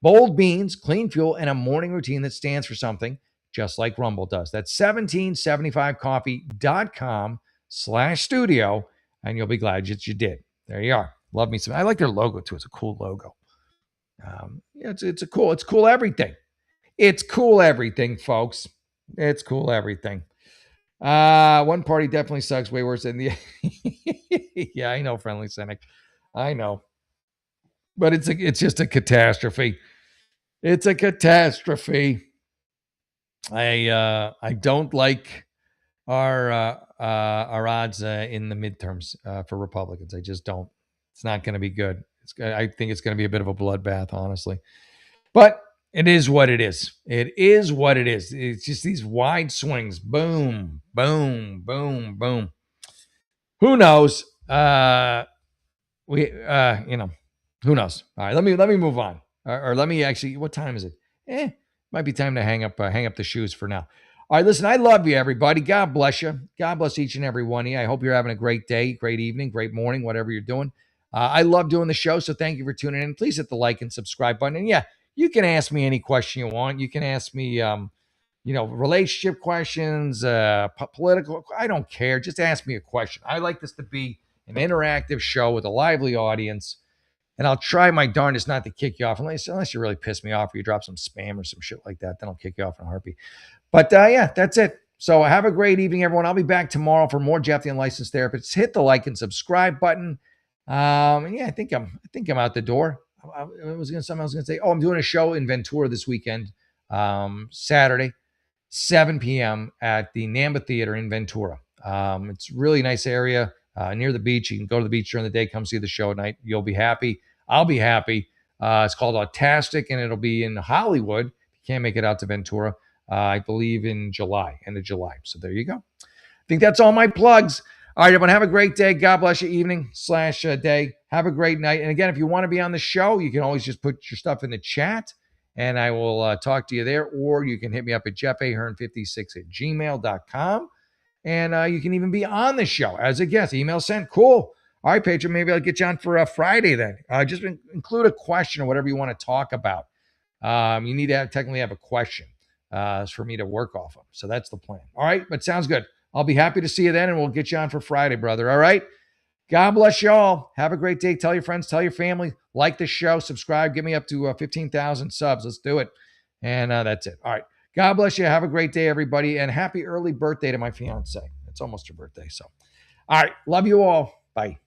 Speaker 1: Bold beans, clean fuel, and a morning routine that stands for something, just like Rumble does. That's 1775coffee.com/studio, and you'll be glad that you did. There you are. Love me some. I like their logo too. It's a cool logo. It's cool everything. It's cool everything, folks. It's cool everything. One party definitely sucks way worse than the. Yeah, I know, friendly cynic. I know, but it's just a catastrophe. It's a catastrophe. I don't like our odds in the midterms for Republicans. I just don't. It's not going to be good. I think it's going to be a bit of a bloodbath, honestly. But it is what it is. It is what it is. It's just these wide swings. Boom, boom, boom, boom. Who knows? Who knows? All right, let me move on. Or let me actually, what time is it? Might be time to hang up the shoes for now. All right, listen, I love you, everybody. God bless you. God bless each and every one of you. I hope you're having a great day, great evening, great morning, whatever you're doing. I love doing the show, so thank you for tuning in. Please hit the like and subscribe button. And yeah, you can ask me any question you want. You can ask me, relationship questions, political. I don't care. Just ask me a question. I like this to be an interactive show with a lively audience. And I'll try my darndest not to kick you off unless you really piss me off or you drop some spam or some shit like that. Then I'll kick you off in a heartbeat. But yeah, that's it. So have a great evening, everyone. I'll be back tomorrow for more Jeff the Unlicensed Therapist. Hit the like and subscribe button. And yeah, I think I'm out the door. I was gonna say, I'm doing a show in Ventura this weekend, Saturday, 7 p.m. at the Namba Theater in Ventura. It's a really nice area near the beach. You can go to the beach during the day, come see the show at night. You'll be happy. I'll be happy. It's called Autastic, and it'll be in Hollywood. If you can't make it out to Ventura, I believe in July, end of July. So there you go. I think that's all my plugs. All right, everyone, have a great day. God bless you, evening/day. Have a great night. And again, if you want to be on the show, you can always just put your stuff in the chat, and I will talk to you there. Or you can hit me up at jeffahern56@gmail.com. And you can even be on the show as a guest. Email sent. Cool. All right, Patron, maybe I'll get you on for Friday then. Just include a question or whatever you want to talk about. You need to technically have a question for me to work off of. So that's the plan. All right, but sounds good. I'll be happy to see you then, and we'll get you on for Friday, brother. All right? God bless you all. Have a great day. Tell your friends, tell your family. Like the show, subscribe. Get me up to 15,000 subs. Let's do it. And that's it. All right. God bless you. Have a great day, everybody. And happy early birthday to my fiance. It's almost her birthday. So, all right. Love you all. Bye.